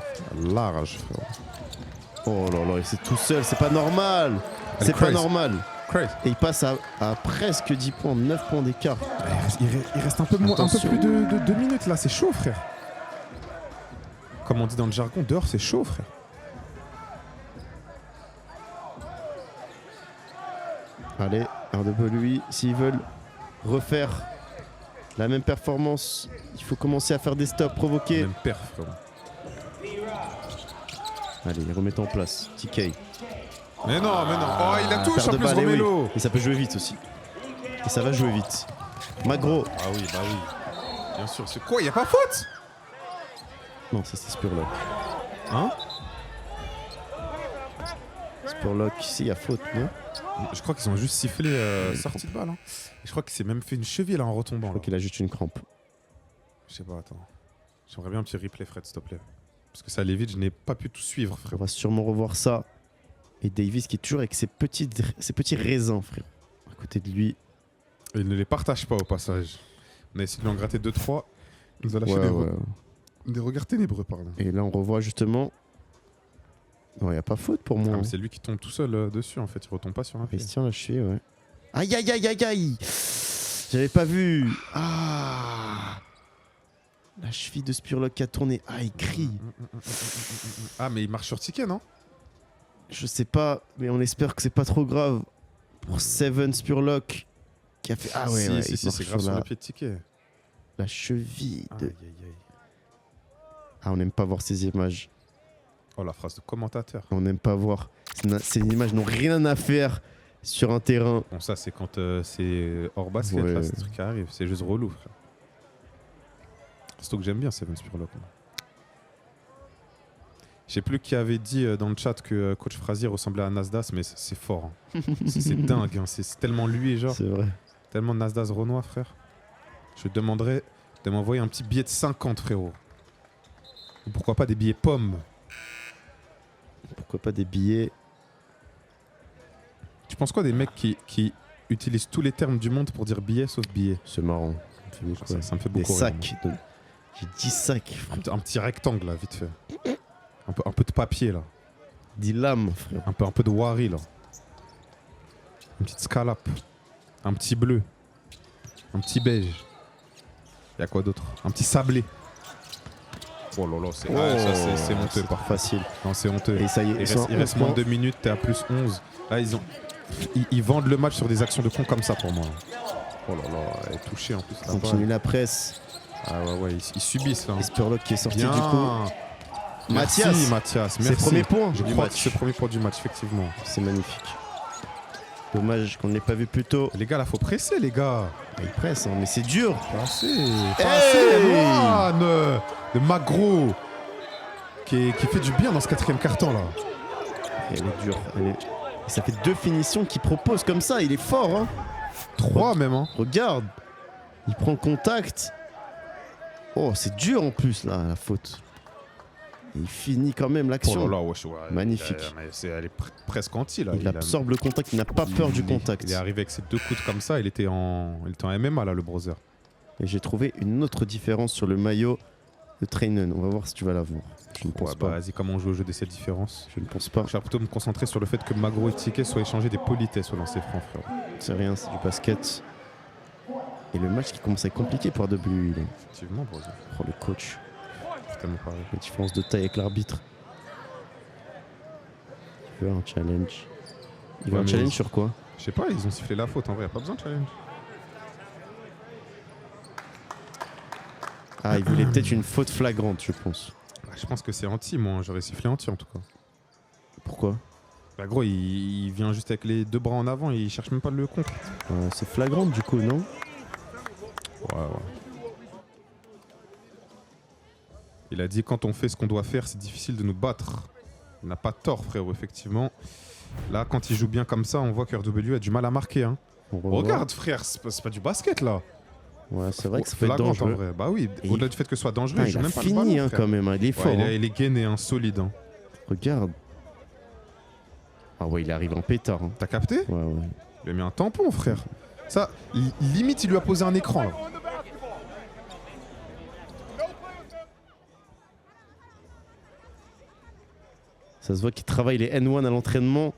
Large frérot. Oh là là, et c'est tout seul, c'est pas normal. Elle C'est est pas crazy. normal. Crazy. Et il passe à presque 10 points, 9 points d'écart. Il reste un peu Attention. plus de 2 minutes là, c'est chaud frère. Comme on dit dans le jargon, dehors c'est chaud frère. Allez, RWE, s'ils veulent refaire la même performance, il faut commencer à faire des stops provoqués. Même perf frérot. Allez, remettez en place. TK. Mais non. Oh, il a touché Perte en de plus balle, et oui. Romelo. Et ça peut jouer vite aussi. Et ça va jouer vite. Magro. Ah oui, bah oui. Bien sûr. C'est quoi? Y a pas faute? Non, ça c'est Spurlock. Hein? Spurlock, ici, il y a faute, non? Je crois qu'ils ont juste sifflé sortie de balle. Hein. Et je crois qu'il s'est même fait une cheville là en retombant. Je Là. crois qu'il a juste une crampe. Je sais pas, attends. J'aimerais bien un petit replay, Fred, s'il te plaît. Parce que ça allait vite, je n'ai pas pu tout suivre, On frère. va sûrement revoir ça. Et Davis qui est toujours avec ses petits raisins, frère. À côté de lui. Et il ne les partage pas au passage. On a essayé de lui en gratter 2-3. Il nous a lâché Ouais. des regards ténébreux, pardon. Et là, on revoit justement. Non, il n'y a pas faute pour moi. Ah, mais c'est lui qui tombe tout seul dessus, en fait. Il retombe pas sur un pied. Christian, la cheville, ouais. Aïe, aïe, aïe, aïe, aïe. J'avais pas vu. Ah. La cheville de Spurlock qui a tourné. Ah, il crie. Ah, mais il marche sur ticket, non? Je sais pas, mais on espère que c'est pas trop grave. Pour Seven Spurlock qui a fait. Ah ouais, ouais, si, il c'est marche grave sur la, le pied de ticket. la cheville de. Aïe, aïe, aïe. Ah, on n'aime pas voir ces images. Oh, la phrase de commentateur. On n'aime pas voir. Ces images n'ont rien à faire sur un terrain. Bon, ça, c'est quand c'est hors basket, Ouais. là, ce truc qui arrive. C'est juste relou, frère. Surtout que j'aime bien Seven Spurlock. moi. Je sais plus qui avait dit dans le chat que coach Frazier ressemblait à Nasdaq, mais c'est fort. Hein. c'est dingue, hein. C'est tellement lui, genre. C'est vrai. Tellement Nasdaq Renoir, frère. Je te demanderais de m'envoyer un petit billet de 50, frérot. Ou pourquoi pas des billets pommes. Pourquoi pas des billets. Tu penses quoi des mecs qui utilisent tous les termes du monde pour dire billet sauf billet? C'est marrant. Ça me fait beaucoup rire. Ça me fait Des beaucoup rire, moi. sacs. J'ai 10 sacs, frère. Un petit rectangle, là, vite fait. Un peu de papier, là. 10 lames, frère. Un peu de wari, là. Une petite scalap. Un petit bleu. Un petit beige. Y'a quoi d'autre? Un petit sablé. Oh là là, c'est honteux, par contre. Facile. Non, c'est honteux. Et ça y est, Il reste moins de 2 minutes, t'es à plus 11. Là, ils vendent le match sur des actions de con comme ça pour moi. Oh là là, elle est touchée en plus. la Continue balle. la presse. Ah ouais, ils subissent là. Et Spurlock qui est sorti Bien. du coup. Merci, Mathias. Mathias. C'est le Merci. premier point Je du crois que match. c'est le premier point du match, effectivement. C'est magnifique. Dommage qu'on ne l'ait pas vu plus tôt. Les gars, là, faut presser, les gars. Ah, il presse, hein, mais c'est dur. Passez, Hey Moine de Magro qui fait du bien dans ce 4e carton là. Elle est dure. Et ça fait 2 finitions qu'il propose comme ça. Il est fort. Hein. 3 même, hein. Regarde. Il prend contact. Oh, c'est dur en plus là, la faute. Et il finit quand même l'action. Oh là là, wesh, ouais, Magnifique. Elle est presque anti là. Il absorbe le contact, il n'a pas peur du contact. Il est arrivé avec ses 2 coudes comme ça, il était en MMA là, le brother. Et j'ai trouvé une autre différence sur le maillot de Trainen. On va voir si tu vas la voir. Je ne pense Ouais, pas. bah, vas-y, comment on joue au jeu de cette différence? Je ne pense pas. Je vais plutôt me concentrer sur le fait que Magro et Ticket soient échangés des politesses au lancer franc, frère. C'est rien, c'est du basket. Et le match qui commence à être compliqué pour AWE. là. Effectivement, brother. Oh, le coach. C'est tellement pareil. La différence de taille avec l'arbitre. Il veut un challenge. Il veut Ouais, un mais challenge ils- sur quoi? Je sais pas, ils ont sifflé la faute en vrai, y a pas besoin de challenge. Ah, il voulait peut-être une faute flagrante, je pense. Bah, je pense que c'est anti, moi, j'aurais sifflé anti en tout cas. Pourquoi? Bah gros, il vient juste avec les 2 bras en avant, il cherche même pas le contre. C'est flagrant du coup, non? Ouais. Il a dit quand on fait ce qu'on doit faire, c'est difficile de nous battre. Il n'a pas tort, frérot, effectivement. Là, quand il joue bien comme ça, on voit que RW a du mal à marquer. Hein. Regarde, frère, c'est pas du basket là. Ouais, c'est vrai que ça peut être Flagrant, dangereux. en vrai. Bah oui, au-delà du fait que ce soit dangereux, il joue a même pas fini le ballon, hein, frère. quand même, il est fort. Ouais, il est gainé, hein, solide. Hein. Regarde. Ah ouais, il arrive en pétard. Hein. T'as capté? Ouais. Il a mis un tampon, frère. Ça, limite, il lui a posé un écran là. Ça se voit qu'il travaille les N1 à l'entraînement.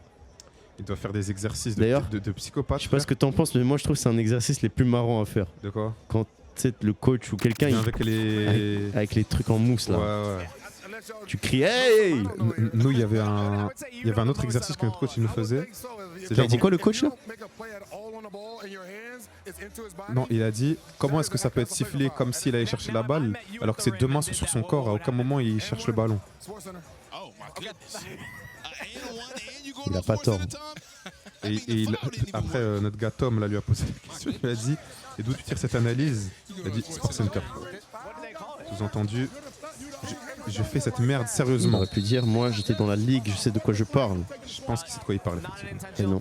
Il doit faire des exercices D'ailleurs, de psychopathe. Je sais pas ce que t'en penses, mais moi je trouve que c'est un exercice les plus marrants à faire. De quoi? Quand tu sais, le coach ou quelqu'un avec les trucs en mousse là. Ouais. Tu cries hey. Nous, il y avait un autre exercice que notre coach il nous faisait. Il a dit quoi le coach là? Non, il a dit comment est-ce que ça peut être sifflé comme s'il allait chercher la balle alors que ses 2 mains sont sur son corps, à aucun moment il cherche le ballon. Il a pas tort. Et après, notre gars Tom là, lui a posé la question. Il a dit et d'où tu tires cette analyse? Il a dit Sport Center. Sous-entendu, je fais cette merde Il sérieusement. aurait pu dire moi j'étais dans la ligue, je sais de quoi je parle. Je pense qu'il sait de quoi il parle effectivement. Et non.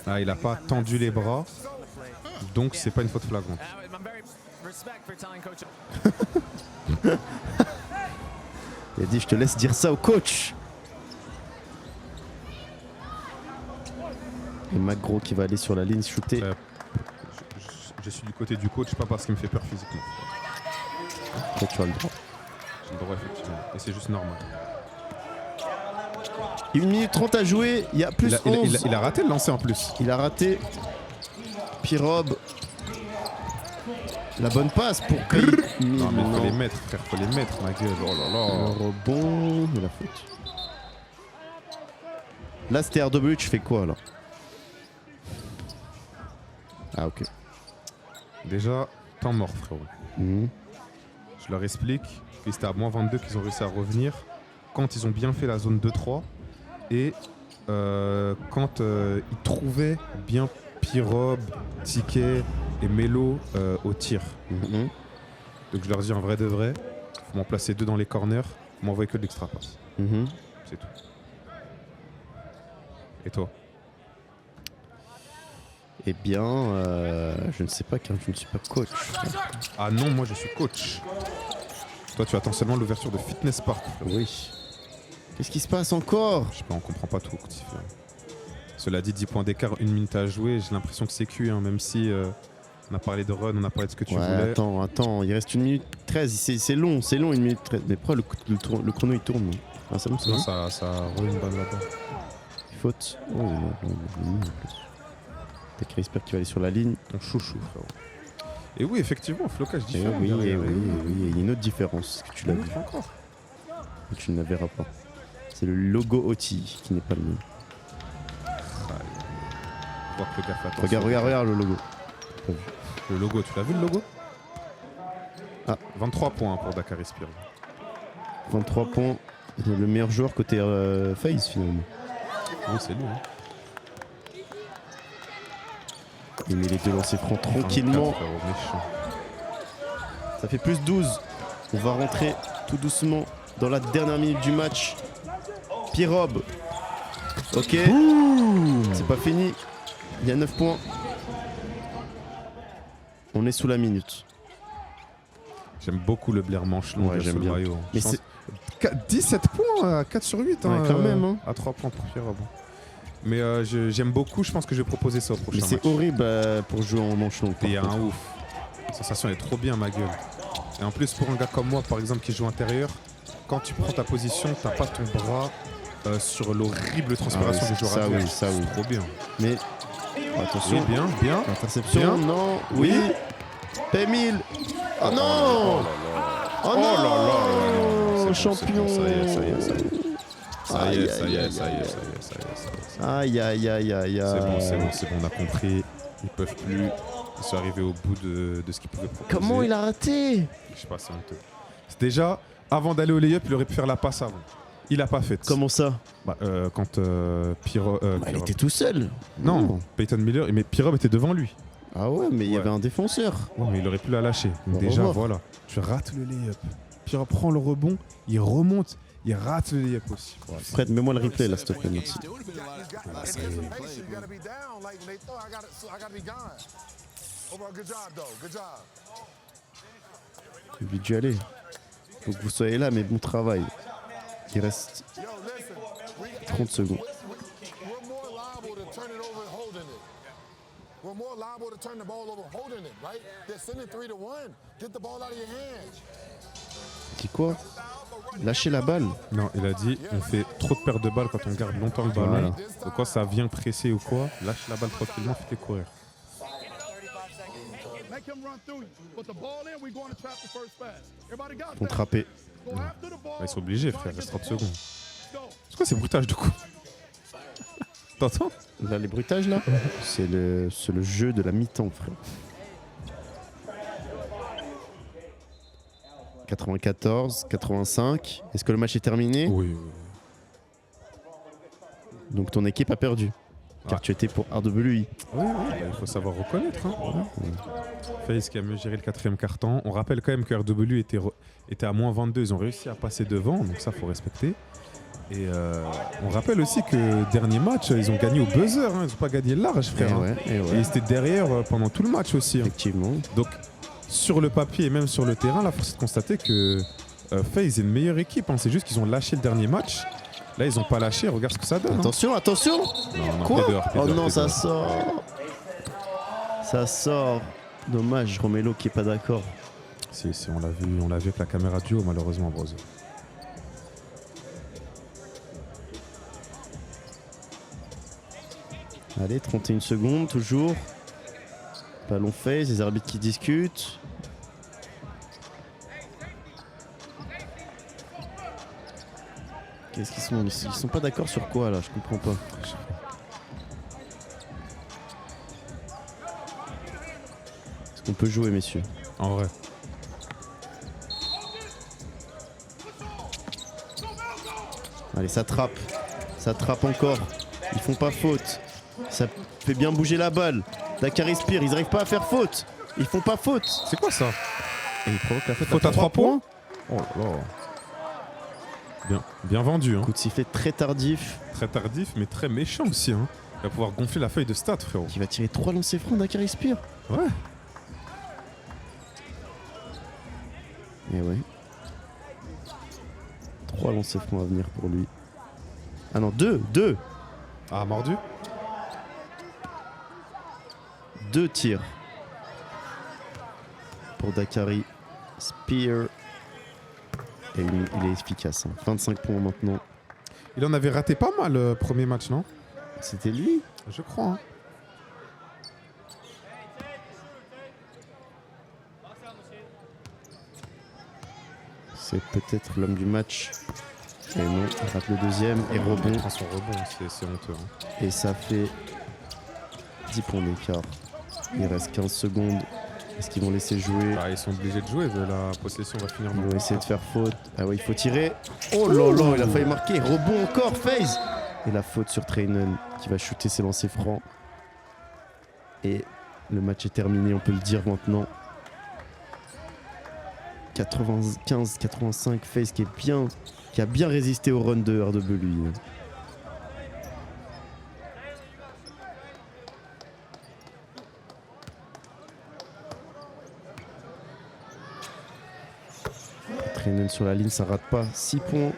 Ah, il a pas tendu les bras, donc c'est pas une faute flagrante. Il a dit je te laisse dire ça au coach. Et McGraw qui va aller sur la ligne shooter. Je suis du côté du coach, pas parce qu'il me fait peur physiquement. Là, tu as le droit. J'ai le droit effectivement, et c'est juste normal. 1 minute 30 à jouer, il y a plus 11. Il a raté le lancer en plus. Il a raté. Pirob. La bonne passe pour que. Non mais faut les mettre frère, faut les mettre ma gueule. Oh là là. Le rebond et la faute. Là c'était RW, tu fais quoi là? Ah ok. Déjà, temps mort frérot. Je leur explique que c'était à moins 22 qu'ils ont réussi à revenir quand ils ont bien fait la zone 2-3 et quand ils trouvaient bien Pirob, Ticket et Melo au tir. Donc je leur dis en vrai de vrai, faut m'en placer 2 dans les corners, faut m'envoyer que de l'extra passe. C'est tout. Et toi? Eh bien, je ne sais pas car je ne suis pas coach. Ah non, moi je suis coach. Toi tu attends seulement l'ouverture de Fitness Park. Frérot. Oui. Qu'est-ce qui se passe encore? Je sais pas, on comprend pas tout. Cela dit, 10 points d'écart, 1 minute à jouer, j'ai l'impression que c'est cuit, hein, même si on a parlé de run, on a parlé de ce que tu voulais. Attends, il reste 1 minute 13, c'est long 1 minute 13. Mais pourquoi le chrono il tourne? Ah, c'est bon, c'est non, bon. ça roule une balle là-bas. Faute. Oh, non. T'as Crisper qui va aller sur la ligne. Ton chouchou, frérot. Et oui, effectivement, flocage différent. Oui, il y a une autre différence que tu l'as vu. Encore. Et tu ne la verras pas. C'est le logo OTI qui n'est pas le même. Regarde le logo. Le logo, tu l'as vu le logo? Ah. 23 points pour Dakar Respire. 23 points. Le meilleur joueur côté FaZe finalement. Oui, c'est lui. Hein. Il met les 2 lancers francs tranquillement. Ça fait plus 12. On va rentrer tout doucement dans la dernière minute du match. Pirob. Ok. C'est pas fini. Il y a 9 points. On est sous la minute. J'aime beaucoup le Blair manche long j'aime bien. maillot. Mais c'est 17 points, 4 sur 8. Ouais, quand même. Hein. À 3 points pour Pirob. Mais j'aime beaucoup, je pense que je vais proposer ça au prochain match. Mais c'est horrible pour jouer en manche longue. Il y a un ouf. La sensation est trop bien, ma gueule. Et en plus, pour un gars comme moi, par exemple, qui joue intérieur, quand tu prends ta position, t'as pas ton bras sur l'horrible transpiration du joueur adverse. Ça oui. C'est trop bien. Mais attention. Oui, bien. Interception. Bien. Non. Oui. P1000. Oh non. Oh non. Champion. Ça y est. Aïe. C'est bon, on a compris. Ils peuvent plus. Ils sont arrivés au bout de ce qu'ils pouvaient proposer. Comment il a raté? Je sais pas, c'est honteux. C'est déjà, avant d'aller au lay-up, il aurait pu faire la passe avant. Il a pas fait. Comment ça? Quand Pyro... Il était tout seul. Non, Peyton Miller, mais Pyro était devant lui. Ah ouais, mais il y avait un défenseur. Ouais, mais il aurait pu la lâcher. Donc déjà, voilà. Tu rates le lay-up. Pyro prend le rebond, il remonte, il rate le lay-up aussi. Ouais, Fred, mets-moi le replay là, s'il te plaît, merci. J'ai oublié d'y aller. Faut que vous soyez là, mais bon travail. Il reste 30 secondes. We're more liable to turn the ball over holding it, right? They're sending 3 to 1. Get the ball out of your hands. Il dit quoi? Lâcher la balle? Non, il a dit on fait trop de pertes de balles quand on garde longtemps le ballon. Voilà. Donc quand ça vient presser ou quoi, lâche la balle tranquillement, fais-les courir. Contrapé. Ils sont obligés, frère, il reste 30 secondes. C'est quoi ces bruitages de coup? T'entends? Là, les bruitages là, c'est le jeu de la mi-temps, frère. 94, 85. Est-ce que le match est terminé? Oui. Donc ton équipe a perdu. Car tu étais pour RWI. Oui, il faut savoir reconnaître. Hein. FaZe qui a mieux géré le 4e quart-temps. On rappelle quand même que RW était à moins 22. Ils ont réussi à passer devant, donc ça, faut respecter. Et on rappelle aussi que dernier match, ils ont gagné au buzzer. Hein. Ils n'ont pas gagné large, frère. Et ils étaient derrière pendant tout le match aussi. Effectivement. Donc, sur le papier et même sur le terrain, là, force est de constater que FaZe est une meilleure équipe. Hein. C'est juste qu'ils ont lâché le dernier match. Là, ils n'ont pas lâché. Regarde ce que ça donne. Attention, hein. attention. Non, Quoi? Oh non, ça dehors. sort. Ça sort. Dommage, Romelo qui est pas d'accord. Si, on l'a vu avec la caméra du haut, malheureusement, Brose. Allez, 31 secondes, toujours. Ballon FaZe, les arbitres qui discutent. Qu'est-ce qu'ils sont? Ils sont pas d'accord sur quoi là? Je comprends pas. Est-ce qu'on peut jouer, messieurs? En vrai. Allez, ça trappe. Ça trappe encore. Ils font pas faute. Ça fait bien bouger la balle. Dakar Spire, ils arrivent pas à faire faute. Ils font pas faute. C'est quoi ça? Et ils provoquent la Faute à 3 points. Oh là là. Bien vendu. Hein. Coup de sifflet très tardif. Très tardif, mais très méchant aussi. Hein. Il va pouvoir gonfler la feuille de stats, frérot. Qui va tirer 3 lancers francs Dakar Spire. Ouais. Et ouais. 3 lancers francs à venir pour lui. Ah non, 2. Ah, mordu. 2 tirs. Pour Dakari Spear. Et il est efficace. Hein. 25 points maintenant. Il en avait raté pas mal le premier match, non? C'était lui? Je crois. Hein. C'est peut-être l'homme du match. Et non, il rate le deuxième. Et rebond. Il prend son rebond, c'est honteux. Hein. Et ça fait 10 points d'écart. Il reste 15 secondes. Est-ce qu'ils vont laisser jouer? Ils sont obligés de jouer, la possession va finir. Ils vont essayer de faire faute. Ah ouais, il faut tirer. Oh là là, il a failli marquer. Rebond encore, FaZe. Et la faute sur Trainen qui va shooter ses lancers francs. Et le match est terminé, on peut le dire maintenant. 95-85, FaZe qui a bien résisté au run de RWI. Trainen sur la ligne, ça rate pas. 6 points.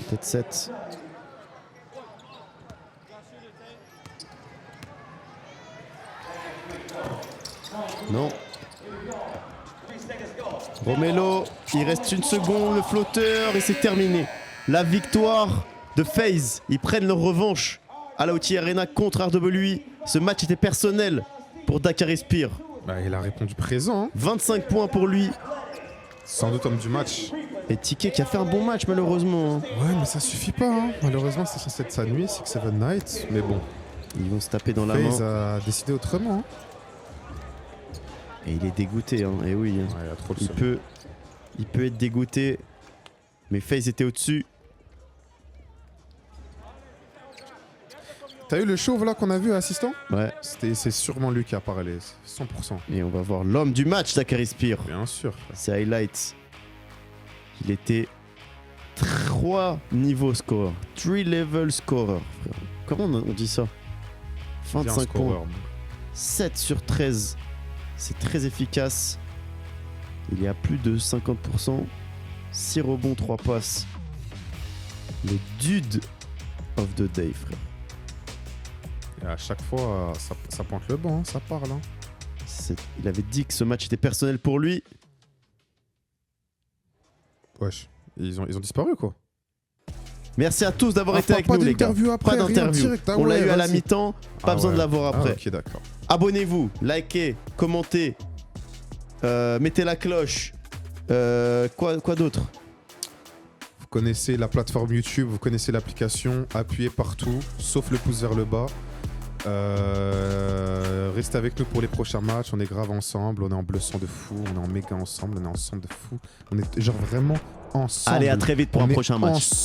Peut-être 7. Non. Romelo, il reste 1 seconde, le flotteur et c'est terminé. La victoire de FaZe. Ils prennent leur revanche à la OT Arena contre RWI. Ce match était personnel pour Dakar Spire. Il a répondu présent. Hein. 25 points pour lui. Sans doute homme du match. Et Ticket qui a fait un bon match malheureusement. Ouais, mais ça suffit pas. Hein. Malheureusement, c'est censé être sa nuit, 6-7 Nights. Mais bon. Ils vont se taper dans la main. FaZe a décidé autrement. Hein. Et il est dégoûté, hein. Et oui. Ouais, il a trop le Il seum. peut Il peut être dégoûté. Mais FaZe était au-dessus. T'as eu le chauve là qu'on a vu, assistant? Ouais. C'est sûrement lui qui a parlé, 100%. Et on va voir l'homme du match, Zachary Spear. Bien sûr. C'est highlights. Il était 3 niveaux score. 3 level scorer, frère. Comment on dit ça? Bien 25 scoreur. points. 7 sur 13. C'est très efficace. Il est à plus de 50%. 6 rebonds, 3 passes. Le dude of the day, frère. Et à chaque fois, ça pointe le banc, hein, ça parle. Hein. Il avait dit que ce match était personnel pour lui. Wesh, ils ont disparu quoi. Merci à tous d'avoir été avec pas nous, les gars. d'interview après, Pas rien d'interview. direct. Ah On l'a ouais, eu à la vas-y. mi-temps. Pas Ah besoin ouais. de l'avoir après. Ah, ok, d'accord. Abonnez-vous, likez, commentez, mettez la cloche. Quoi d'autre? Vous connaissez la plateforme YouTube, vous connaissez l'application, appuyez partout, sauf le pouce vers le bas. Restez avec nous pour les prochains matchs, on est grave ensemble, on est en bleu sang de fou, on est en méga ensemble, on est ensemble de fou. On est genre vraiment ensemble. Allez, à très vite pour On un est prochain match.